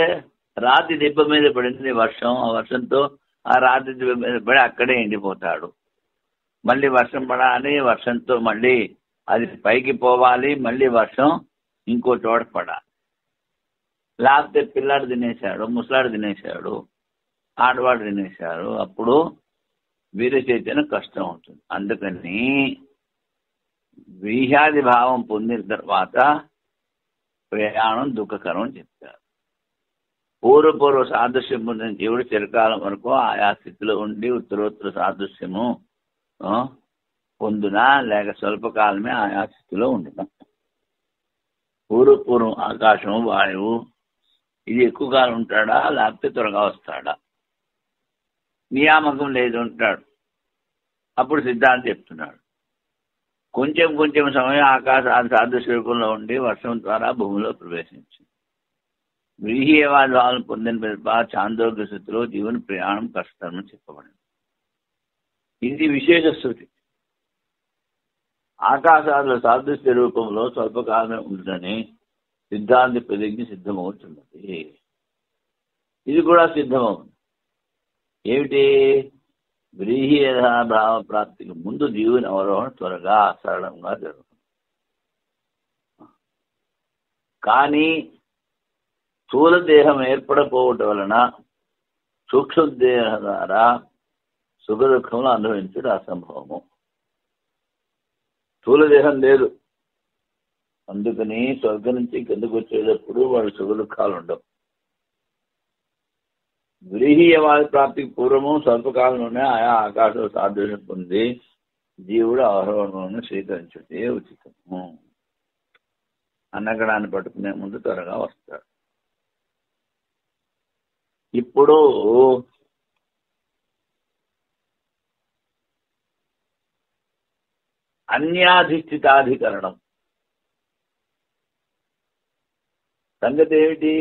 రాతి దిబ్బ మీద పడింది వర్షం, ఆ వర్షంతో ఆ రాతి దిబ్బ మీద పడి అక్కడే ఎండిపోతాడు. మళ్ళీ వర్షం పడాలి, వర్షంతో మళ్ళీ అది పైకి పోవాలి, మళ్ళీ వర్షం ఇంకో చోట పడాలి. లేకపోతే పిల్లాడు తినేశాడు, ముసలాడు తినేశాడు, ఆడవాడు తినేశాడు, అప్పుడు వీరి చైతన్యం కష్టం అవుతుంది. అందుకని వ్రీహ్యాది భావం పొందిన తర్వాత ప్రయాణం దుఃఖకరం అని చెప్తారు. పూర్వ సాదృశ్యం పొందిన జీవుడు చిరకాలం వరకు ఆయా స్థితిలో ఉండి ఉత్తరోత్తర సాదృశ్యము పొందునా లేక స్వల్పకాలమే ఆయా స్థితిలో ఉండునా. పూర్వం ఆకాశము వాయువు ఇది ఎక్కువ కాలం ఉంటాడా లేకపోతే త్వరగా వస్తాడా? నియామకం లేదు ఉంటాడు. అప్పుడు సిద్ధాంతం చెప్తున్నాడు, కొంచెం కొంచెం సమయం ఆకాశ సాదృశ్య రూపంలో ఉండి వర్షం ద్వారా భూమిలో ప్రవేశించింది. వ్రీహ్యవాద భావాలను పొందిన పిదప చాందోగ్య స్థితిలో జీవన ప్రయాణం కష్టమని చెప్పబడింది. ఇది విశేష శృతి. ఆకాశాదుల సాదృశ్య రూపంలో స్వల్పకాలమే ఉంటుందని సిద్ధాంత ప్రతిజ్ఞ సిద్ధమవుతున్నది. ఇది కూడా సిద్ధమవుతుంది. ఏమిటి? వ్రీహ్య భావ ప్రాప్తికి ముందు జీవుని అవరోహణ త్వరగా సరళంగా జరుగుతుంది. కానీ స్థూల దేహం ఏర్పడపోవటం వలన సూక్ష్మదేహ ద్వారా సుఖ దుఃఖములు అనుభవించడం అసంభవము. స్థూల దేహం లేదు, అందుకని స్వర్గం నుంచి కిందకు వచ్చేటప్పుడు వాళ్ళు సుఖ దుఃఖాలు ఉండవు. వ్రీహ్యవాద ప్రాప్తికి పూర్వము స్వల్పకాలంలోనే ఆయా ఆకాశం సాదృశ్యం పొంది జీవుడు అవరోహణను స్వీకరించుటే ఉచితము. అన్నగడాన్ని పట్టుకునే ముందు త్వరగా వస్తాడు. ఇప్పుడు అన్యాధిష్ఠితాధికరణం సంగతి ఏమిటి?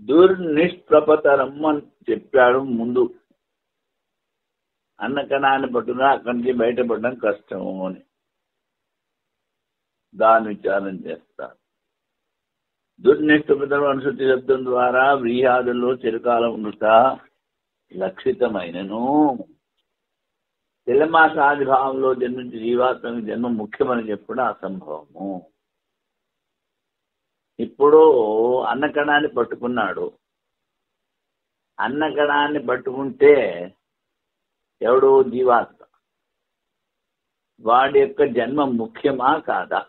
దుర్నిష్ప్రపతరం అని చెప్పాడు ముందు. అన్నకణాన్ని పట్టుకున్నా అక్కడి నుంచి బయటపడడం కష్టము అని దాని విచారం చేస్తారు. దుర్నిష్ప్రపతరం అనుసృతి శబ్దం ద్వారా వ్రీహాదుల్లో చిరకాలం ఉండుట లక్షితమైనను తిలమాసాది భావంలో జన్మించి జీవాత్మకి జన్మ ముఖ్యమని చెప్పడం అసంభవము. ఇప్పుడు అన్నకణాన్ని పట్టుకున్నాడు. అన్నకణాన్ని పట్టుకుంటే ఎవడు? జీవాత్మ. వాడి యొక్క జన్మ ముఖ్యమా కాదా?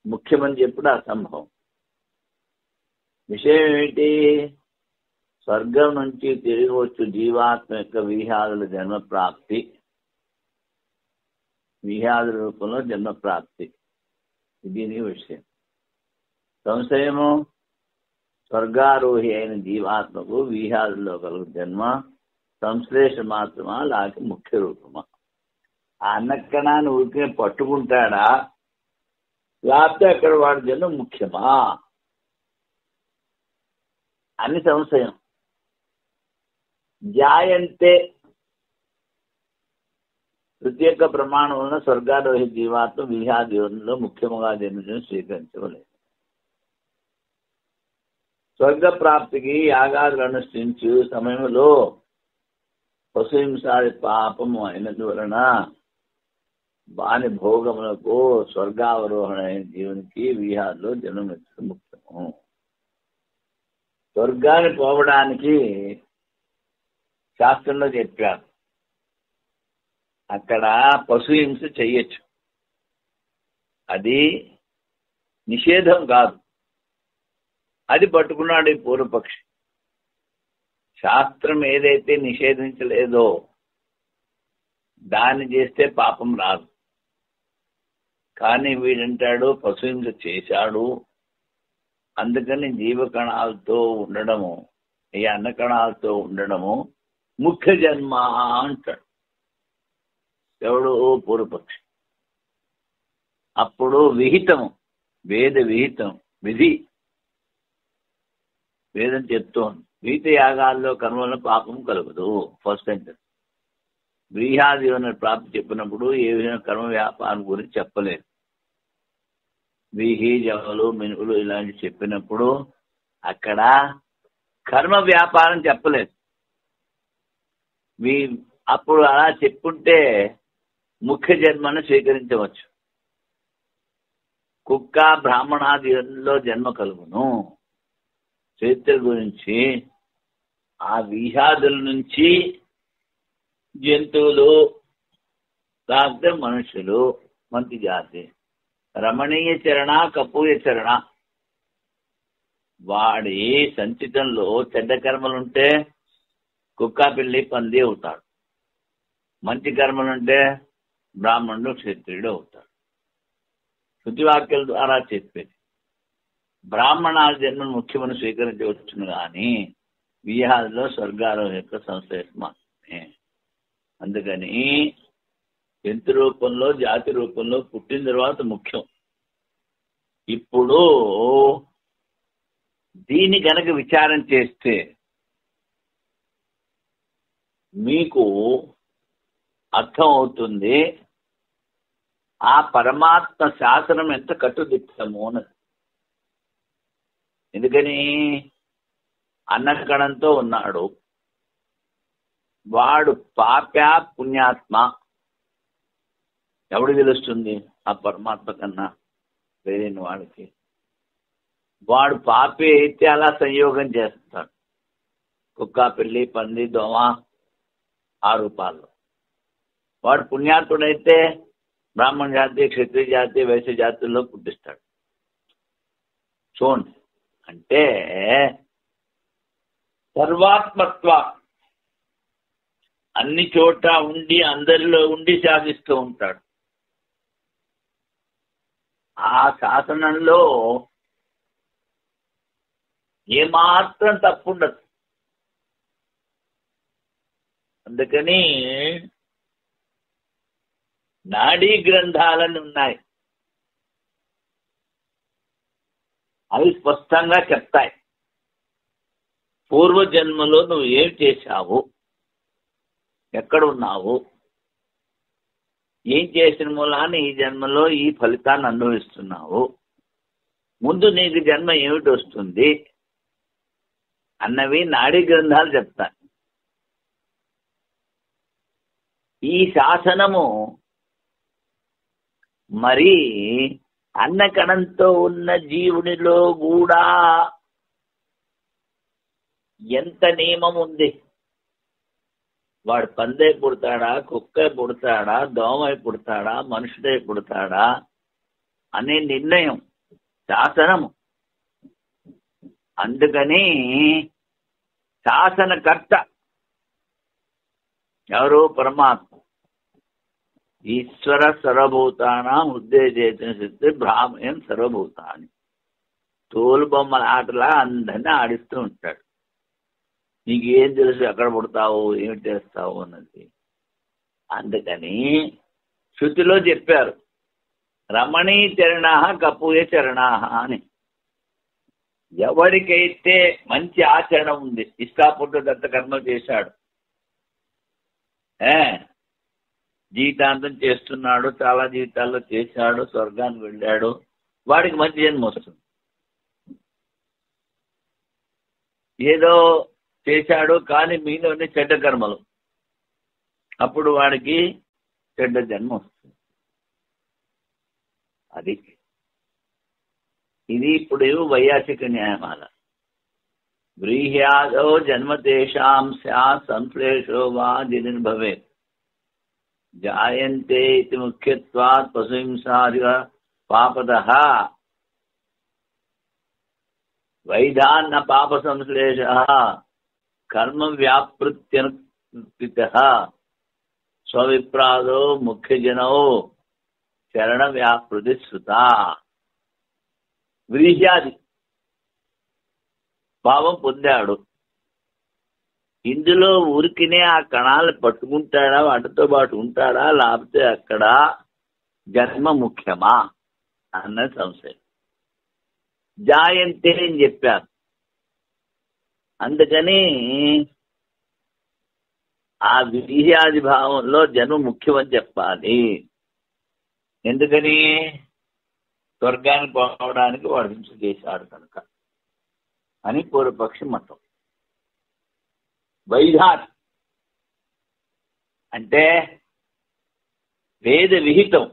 ముఖ్యమని చెప్పడం అసంభవం. విషయం ఏమిటి? స్వర్గం నుంచి తిరిగి వచ్చు జీవాత్మ యొక్క విహాదుల జన్మ ప్రాప్తి, విహాదుల రూపంలో జన్మ ప్రాప్తి. ఇది విషయం. సంశయము స్వర్గారోహి అయిన జీవాత్మకు విహాదుల్లో కలుగు జన్మ సంశ్లేష మాత్రమా లేక ముఖ్య రూపమా? ఆ అన్నకణాన్ని ఊరికే పట్టుకుంటాడా లేకపోతే అక్కడ వాడి జన్మ ముఖ్యమా అని సంశయం. జాయంతే ప్రత్యేక ప్రమాణం వలన స్వర్గారోహి జీవాత్మ విహాదేవునిలో ముఖ్యముగా జన్మను స్వీకరించవలేదు. స్వర్గ ప్రాప్తికి యాగాదులు అనుష్ఠించు సమయంలో పశుహింసాది పాపము అయినందువలన వాని భోగములకు స్వర్గావరోహణ అయిన జీవునికి విహారంలో జన్మనిచ్చడం ముఖ్యము. స్వర్గాన్ని పోవడానికి శాస్త్రంలో చెప్పారు, అక్కడ పశుహింస చెయ్యొచ్చు, అది నిషేధం కాదు. అది పట్టుకున్నాడు ఈ పూర్వపక్షి. శాస్త్రం ఏదైతే నిషేధించలేదో దాన్ని చేస్తే పాపం రాదు. కానీ వీడంటాడు పశుహింస చేశాడు, అందుకని జీవకణాలతో ఉండడము, ఈ అన్నకణాలతో ఉండడము ముఖ్య జన్మ అంటాడు ఎవడు? పూర్వపక్షి. అప్పుడు విహితము, వేద విహితం, విధి వేదం చెప్తోంది, విహిత యాగాల్లో కర్మల పాపం కలగదు. First sentence. వ్రీహాదీవన ప్రాప్తి చెప్పినప్పుడు ఏ విధంగా కర్మ వ్యాపారం గురించి చెప్పలేదు. వ్రీహి, జవలు, మినుగులు ఇలాంటివి చెప్పినప్పుడు అక్కడ కర్మ వ్యాపారం చెప్పలేదు. అప్పుడు అలా చెప్పుంటే ముఖ్య జన్మను స్వీకరించవచ్చు. కుక్క బ్రాహ్మణాదిలో జన్మ కలుగును. చరిత్ర గురించి ఆ విహాదుల నుంచి జంతువులు, లేకపోతే మనుషులు, మంచి జాతి, రమణీయ చరణ, కపూయ చరణ, వాడి సంచితంలో చెడ్డ కర్మలుంటే కుక్క, పిల్లి, పంది అవుతాడు. మంచి కర్మలుంటే బ్రాహ్మణుడు, క్షత్రియుడు అవుతాడు. శృతివాక్యాల ద్వారా చెప్పేది. బ్రాహ్మణాల జన్మను ముఖ్యమని స్వీకరించవచ్చును కానీ విహారంలో స్వర్గారోహం యొక్క సంశ్లేషం మాత్రమే. అందుకని జంతు రూపంలో, జాతి రూపంలో పుట్టిన తర్వాత ముఖ్యం. ఇప్పుడు దీన్ని కనుక విచారం చేస్తే మీకు అర్థం అవుతుంది ఆ పరమాత్మ శాసనం ఎంత కట్టుదిట్టము అన్నది. ఎందుకని అన్నకణంతో ఉన్నాడు, వాడు పాప్య పుణ్యాత్మ ఎవడు తెలుస్తుంది? ఆ పరమాత్మ కన్నా వేరే వాడికి. వాడు పాపే అయితే అలా సంయోగం చేస్తాడు. కుక్క, పిల్లి, పంది, దోమ ఆ రూపాల్లో. వాడు పుణ్యాత్ముడైతే బ్రాహ్మణ జాతి, క్షత్రియ జాతి, వైశ్య జాతుల్లో పుట్టిస్తాడు. చూడండి, అంటే సర్వాత్మత్వ అన్ని చోట ఉండి అందరిలో ఉండి శాసిస్తూ ఉంటాడు. ఆ శాసనంలో ఏమాత్రం తప్పుండదు. అందుకని నాడీ గ్రంథాలని ఉన్నాయి, అవి స్పష్టంగా చెప్తాయి పూర్వజన్మలో నువ్వు ఏం చేశావు, ఎక్కడున్నావు, ఏం చేసిన మూలాన ఈ జన్మలో ఈ ఫలితాన్ని అనుభవిస్తున్నావు, ముందు నీకు జన్మ ఏమిటి వస్తుంది అన్నవి నాడీ గ్రంథాలు చెప్తాయి. ఈ శాసనము మరి అన్నకణంతో ఉన్న జీవునిలో కూడా ఎంత నియమం ఉంది. వాడు పందే పుడతాడా, కుక్క పుడతాడా, దోమై పుడతాడా, మనుషుడై పుడతాడా అనే నిర్ణయం శాసనము. అందుకని శాసనకర్త ఎవరు? పరమాత్మ. ఈశ్వర సర్వభూతానాం ఉద్దేశేతన శక్తి బ్రాహ్మణం సర్వభూతాన్ని. తోలు బొమ్మల ఆటలా అందరినీ ఆడిస్తూ ఉంటాడు. నీకు ఏం తెలుసు ఎక్కడ పుడతావు, ఏమిటి చేస్తావు అన్నది. అందుకని శృతిలో చెప్పారు రమణీ చరణా కపూయ చరణా అని. ఎవరికైతే మంచి ఆచరణ ఉంది, ఇష్టాపుట్టు దత్త కర్మ చేశాడు, జీవితాంతం చేస్తున్నాడు, చాలా జీవితాల్లో చేశాడు, స్వర్గానికి వెళ్ళాడు, వాడికి మంచి జన్మ వస్తుంది. ఏదో చేశాడు కానీ మీలోనే చెడ్డ కర్మలు, అప్పుడు వాడికి చెడ్డ జన్మ వస్తుంది. అది ఇది ఇప్పుడు వైయాసిక న్యాయమాల. వ్రీహ్యాదో జన్మతేషాం స్యాత్ సంశ్లేషో వా జినిర్భవేత్ జాయంతే ఇతి ముఖ్యత్వాత్ పశుహింసాదివ పాపదః వైధాన్న పాప సంశ్లేషః కర్మ వ్యాపృత్యనుక్తితః స్వవిప్రాదో ముఖ్యజనో చరణ వ్యాపృతి శ్రుతా. వ్రీహ్యాది పాపం పొందాడు, ఇందులో ఊరికినే ఆ కణాలు పట్టుకుంటాడా, వాటితో పాటు ఉంటాడా, లేకపోతే అక్కడ జన్మ ముఖ్యమా అన్న సంశయం. జాయంతే అని చెప్పారు, అందుకని ఆ వీర్యాది భావంలో జన్మ ముఖ్యమని చెప్పాలి. ఎందుకని? స్వర్గానికి పోవడానికి వాడు హింస చేశాడు కనుక అని పూర్వపక్షి మతం. వైధాత్ అంటే వేద విహితం,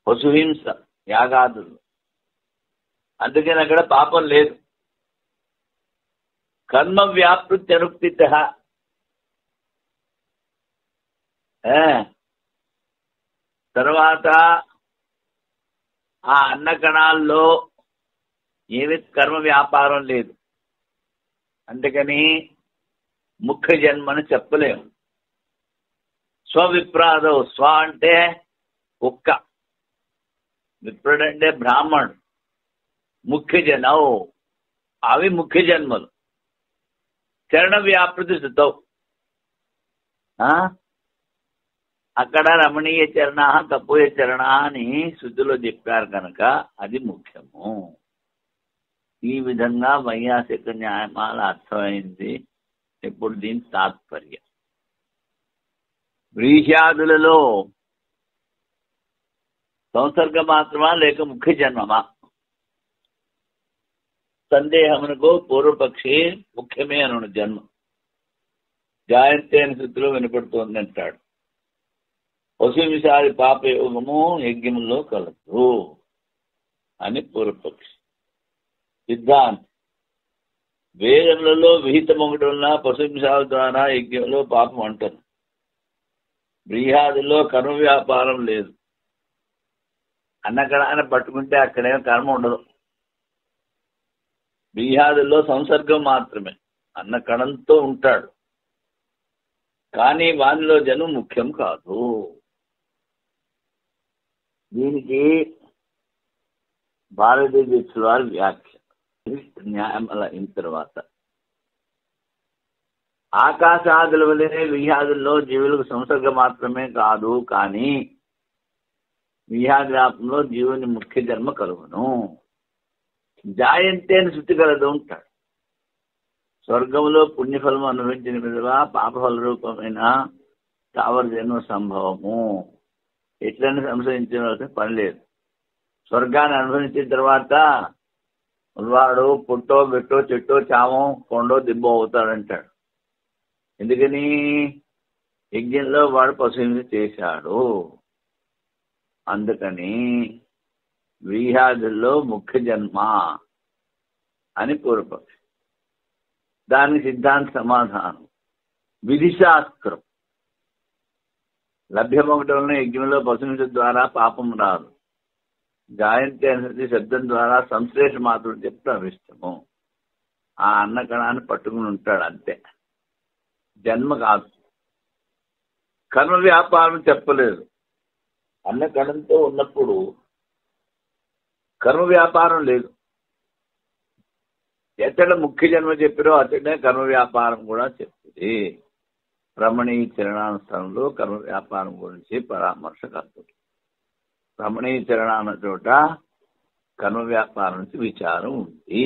పశుహింస, యాగాదులు, అందుకని అక్కడ పాపం లేదు. కర్మ వ్యాపృతి అనుక్తిత, తర్వాత ఆ అన్న కణాల్లో ఏమి కర్మ వ్యాపారం లేదు, అందుకని ముఖ్య జన్మని చెప్పలేము. స్వవిప్రాదో, స్వ అంటే కుక్క, విప్రుడు అంటే బ్రాహ్మణుడు, ముఖ్య జనం అవి ముఖ్య జన్మలు. చరణ వ్యాపృతి శుద్ధం, అక్కడ రమణీయ చరణ తపోయ చరణ అని శుద్ధిలో చెప్పారు కనుక అది ముఖ్యము. ఈ విధంగా వైయాసిక న్యాయమాల అర్థమైంది. ఇప్పుడు దీని తాత్పర్యం, వ్రీహ్యాదులలో సంసర్గ మాత్రమా లేక ముఖ్య జన్మమా? సందేహమునకు పూర్వపక్షి ముఖ్యమే అను జన్మ జాయంతే అని స్థితిలో వినపడుతోంది అంటాడు. పశువిషాది పాపయోగము యజ్ఞంలో కలదు అని పూర్వపక్షి సిద్ధాంతం. వేదములలో విహితం ఒకటి ఉన్న పశువిషాల ద్వారా యజ్ఞంలో పాపం అంటారు. వ్రీహాదుల్లో కర్మ వ్యాపారం లేదు, అన్నకడాన్ని పట్టుకుంటే అక్కడేమో కర్మ ఉండదు. వ్రీహాదుల్లో సంసర్గం మాత్రమే, అన్న కణంతో ఉంటాడు, కానీ వానిలో జన్మ ముఖ్యం కాదు. దీనికి భారతీయ దీక్షల వారి వ్యాఖ్య న్యాయమల అయిన తర్వాత, ఆకాశాదుల వలె వ్రీహాదుల్లో జీవులకు సంసర్గ మాత్రమే కాదు, కానీ వ్రీహాద్రాపంలో జీవుని ముఖ్య జన్మ కలుగును. జాయంతే అని శృతి కలదు ఉంటాడు. స్వర్గంలో పుణ్యఫలము అనుభవించిన విధంగా పాపఫల రూపమైన స్థావర జన్మ సంభవము. ఎట్లని సంశయించిన పని లేదు. స్వర్గాన్ని అనుభవించిన తర్వాత వాడు పుట్టో గట్టో చెట్టో చామో కొండో దిబ్బో అవుతాడంటాడు. ఎందుకని? యజ్ఞంలో వాడు పశుహింస చేశాడు, అందుకని వ్రీహాదుల్లో ముఖ్య జన్మ అని పూర్వపక్షం. దానికి సిద్ధాంత సమాధానం విధిశాస్త్రం. లభ్యమొకటంలో యజ్ఞంలో పశుహింస ద్వారా పాపం రాదు. గాయంతి అనేది శబ్దం ద్వారా సంశ్లేష మాత్రం చెప్తే అవిష్టము. ఆ అన్న కణాన్ని పట్టుకుని ఉంటాడు అంతే, జన్మ కాదు. కర్మ వ్యాపారం చెప్పలేదు. అన్న కణంతో ఉన్నప్పుడు కర్మ వ్యాపారం లేదు. ఎక్కడ ముఖ్య జన్మ చెప్పారో అతడే కర్మ వ్యాపారం కూడా చెప్తుంది. రమణీయ చరణానుష్ఠానంలో కర్మ వ్యాపారం గురించి పరామర్శ కలుగుతుంది. రమణీయ చరణ అన్న చోట కర్మ వ్యాపారం నుంచి విచారం ఉంది,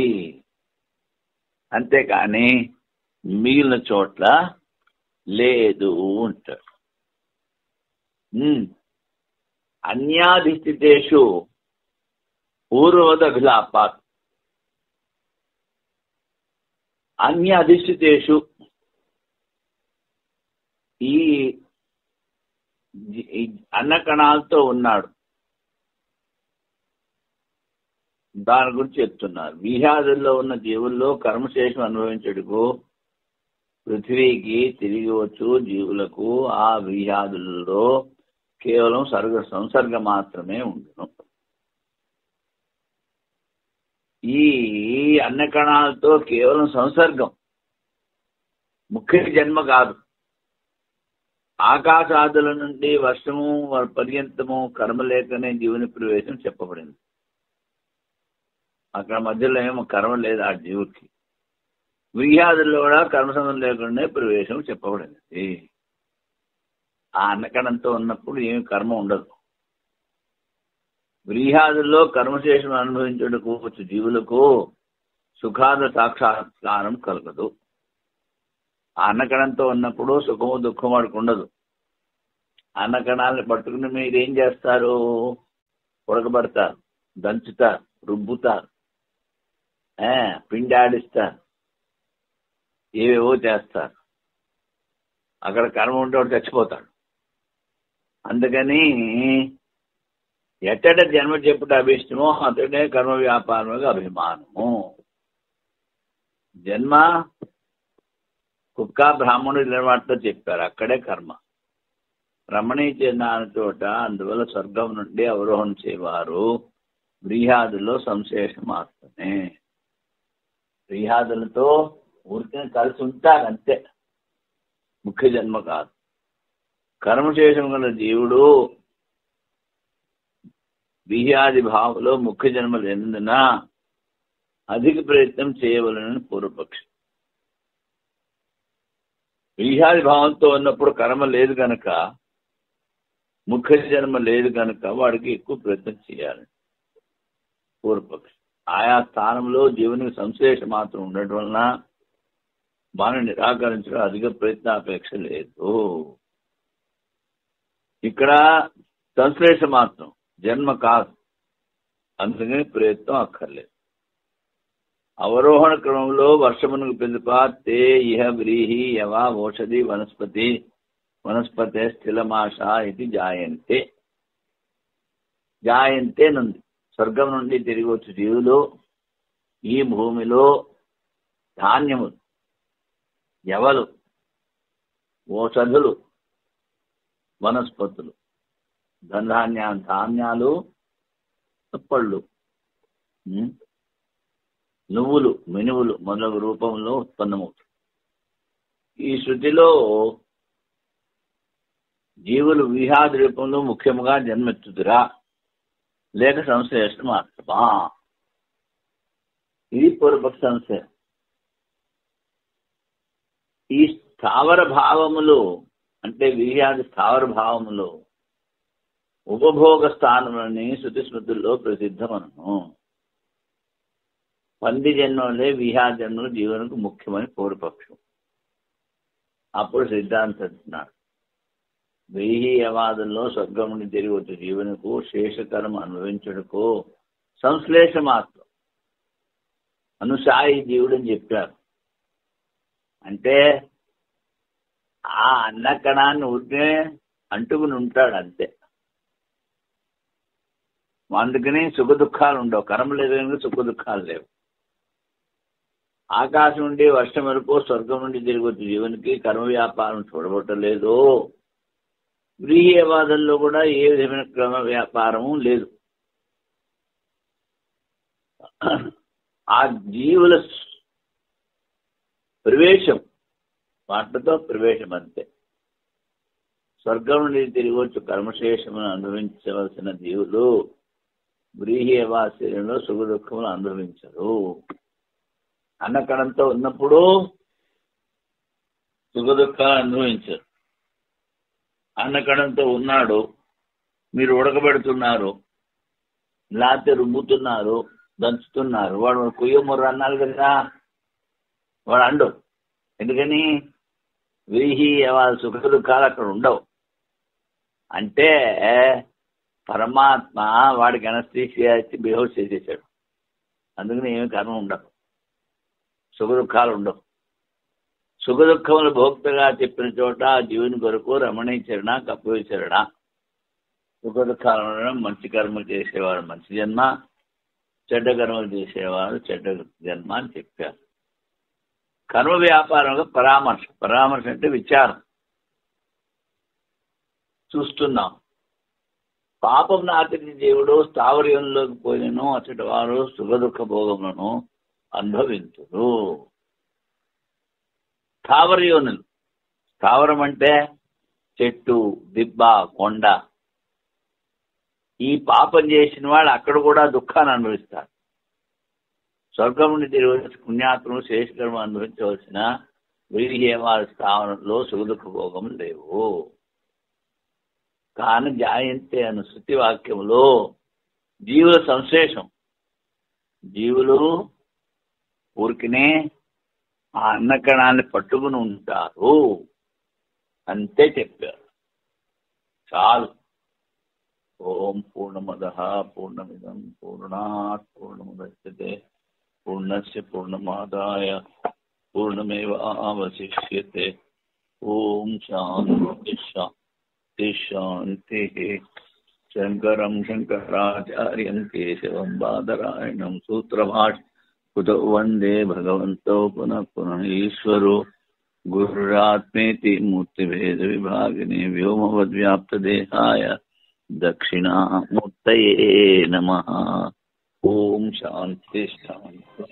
అంతేకాని మిగిలిన చోట్ల లేదు అంటాడు. అన్యాధిష్ఠితేషు పూర్వదభిలాపాత్. అన్య అధిష్ఠితేషు ఈ అన్నకణాలతో ఉన్నాడు, దాని గురించి చెప్తున్నారు. విహాదుల్లో ఉన్న జీవుల్లో కర్మశేషం అనుభవించడుకు పృథ్వీకి తిరిగి వచ్చు జీవులకు ఆ విహాదుల్లో కేవలం సంసర్గ మాత్రమే ఉండును. ఈ అన్నకణాలతో కేవలం సంసర్గం, ముఖ్య జన్మ కాదు. ఆకాశాదుల నుండి వర్షము పర్యంతము కర్మ లేకనే జీవుని ప్రవేశం చెప్పబడింది. అక్కడ మధ్యలో ఏమో కర్మ లేదు ఆ జీవుడికి. విహాదుల్లో కూడా కర్మసంబంధం లేకుండా ప్రవేశం చెప్పబడింది. ఆ అన్నకణంతో ఉన్నప్పుడు ఏమి కర్మ ఉండదు. వ్రీహాదుల్లో కర్మశేషం అనుభవించుటకు వచ్చు జీవులకు సుఖాద సాక్షాత్కారం కలగదు. ఆ అన్నకణంతో ఉన్నప్పుడు సుఖము దుఃఖము వాడికి ఉండదు. అన్నకణాలను పట్టుకుని మీరేం చేస్తారు? ఉడకబడతారు, దంచుతారు, రుబ్బుతారు, పిండి ఆడిస్తారు, ఏవేవో చేస్తారు. అక్కడ కర్మ ఉంటే వాడు చచ్చిపోతాడు. అందుకని ఎట్టట జన్మ చెప్పుట అభిష్టమో అతడే కర్మ వ్యాపారముగా అభిమానము. జన్మ కుక్క బ్రాహ్మణుడు నిలవాటితో చెప్పారు, అక్కడే కర్మ. రమణీ చెందిన చోట అందువల్ల స్వర్గం నుండి అవరోహణ చేయవారు వ్రీహాదుల్లో సంశేషం మాత్రమే. వ్రీహాదులతో ఊరికే కలిసి ఉంటారు అంతే, ముఖ్య జన్మ కాదు. కర్మశేషం గల జీవుడు విహ్యాది భావంలో ముఖ్య జన్మ లేనందున అధిక ప్రయత్నం చేయవలనని పూర్వపక్షం. విహ్యాది భావంతో ఉన్నప్పుడు కర్మ లేదు కనుక, ముఖ్య జన్మ లేదు కనుక వాడికి ఎక్కువ ప్రయత్నం చేయాలి పూర్వపక్షం. ఆయా స్థానంలో జీవునికి సంశ్లేష మాత్రం ఉండటం వలన మనం నిరాకరించడం అధిక ప్రయత్నాపేక్ష లేదు. ఇక్కడ సంశ్లేష మాత్రం, జన్మ కాదు, అందుకని ప్రయత్నం అక్కర్లేదు. అవరోహణ క్రమంలో వర్షమునకు పిలుప తే ఇహ వ్రీహి యవ ఓషధి వనస్పతే స్థిలమాష ఇది జాయంతే. జాయంతే నుండి స్వర్గం నుండి తిరిగి వచ్చి జీవులు ఈ భూమిలో ధాన్యములు, యవలు, ఓషధులు, వనస్పతులు, ధాన్యాలు, పళ్ళు, నువ్వులు, మినువులు మొదలగు రూపంలో ఉత్పన్నమవుతుంది. ఈ శృతిలో జీవులు విహాది రూపంలో ముఖ్యముగా జన్మెత్తుదురా లేక సంశ్లేషణ మాత్రమా? ఇది పూర్వపక్ష సంశయం. ఈ స్థావర భావములు అంటే విహ్యాది స్థావర భావములు ఉపభోగ స్థానములని శృతి స్మృతుల్లో ప్రసిద్ధమను. పంది జన్మలే విహ్యాది జన్మలు జీవనకు ముఖ్యమని పూర్వపక్షం. అప్పుడు సిద్ధాంతున్నాడు, వ్రీహీయవాదుల్లో స్వర్గం నుండి తిరిగి వచ్చే జీవనకు శేషకరం అనుభవించడుకు సంశ్లేష మాత్రం అనుసాయి జీవుడు అని చెప్పారు. అంటే ఆ అన్నకణాన్ని ఊరికే అంటుకుని ఉంటాడు అంతే. అందుకని సుఖ దుఃఖాలు ఉండవు. కర్మ లేదు కనుక సుఖ దుఃఖాలు లేవు. ఆకాశం నుండి వర్షం వరకు స్వర్గం నుండి తిరిగి వచ్చే జీవునికి కర్మ వ్యాపారం చూడబట్టలేదు. వ్రీహీయవాదంలో కూడా ఏ విధమైన క్రమ వ్యాపారము లేదు. ఆ జీవుల ప్రవేశం, వాటితో ప్రవేశం అంతే. స్వర్గం నుండి తిరిగి వచ్చి కర్మశేషమును అనుభవించవలసిన జీవులు వ్రీహీయవాశీలంలో సుఖ దుఃఖములు అనుభవించరు. అన్నకణంతో ఉన్నప్పుడు సుఖ దుఃఖాలు అనుభవించరు. అన్నకణంతో ఉన్నాడు, మీరు ఉడకబెడుతున్నారు, లేకపోతే రుబ్బుతున్నారు, దంచుతున్నారు, వాడు కుయ్యముర్ర అన్నారు కదా, వాడు అండు. ఎందుకని? వ్రీహి వాళ్ళ సుఖ దుఃఖాలు అక్కడ ఉండవు. అంటే పరమాత్మ వాడికి అనస్థీషియా ఇచ్చి బిహేవ్ చేసేసాడు. అందుకని ఏమి కర్మ ఉండవు, సుఖ దుఃఖాలు ఉండవు. సుఖ దుఃఖములు భోక్తగా చెప్పిన చోట జీవుని కొరకు రమణీచరణ కపిచరణ. సుఖ దుఃఖాలు ఉండడం, మంచి కర్మలు చేసేవాడు మంచి జన్మ, చెడ్డ కర్మలు చేసేవాడు చెడ్డ జన్మ అని చెప్పారు. కర్మ వ్యాపారంగా పరామర్శ అంటే విచారం చూస్తున్నాం. పాపం ఆచరించి దేవుడు స్థావరంలోకి పోయినను అచ్చటి వారు సుఖ దుఃఖ భోగములను అనుభవించురు. స్థావరయోనులు, స్థావరం అంటే చెట్టు, దిబ్బ, కొండ. ఈ పాపం చేసిన వాళ్ళు అక్కడ కూడా దుఃఖాన్ని అనుభవిస్తారు. స్వర్గం నుండి తిరిగి పుణ్యాత్మను శేషకర్మ అనుభవించవలసిన వీరిహేమాల స్థావరంలో సుఖ దుఃఖ భోగములు లేవు. కానీ జాయంతే అను శృతి వాక్యంలో జీవుల సంశేషం. జీవులు ఊరికినే ఆ అన్నకణాన్ని పట్టుకుని ఉంటారు అంతే చెప్పారు. చాలు. ఓం పూర్ణమదః పూర్ణమిదం పూర్ణాత్ పూర్ణముదచ్యతే పూర్ణస్య పూర్ణమాదాయ పూర్ణమేవావశిష్యతే. ఓం శాంతి శాంతి శాంతి. శంకరం శంకరాచార్యం కేశవం బాదరాయణం సూత్రభాష్యం కుతో వందే భగవంతో పునః పునః ఈశ్వరో గురురాత్మేతి మూర్తిభేద విభాగినే వ్యోమవద్వ్యాప్తదేహాయ దక్షిణామూర్తయే నమః. ఓం శాంతి శాంతి.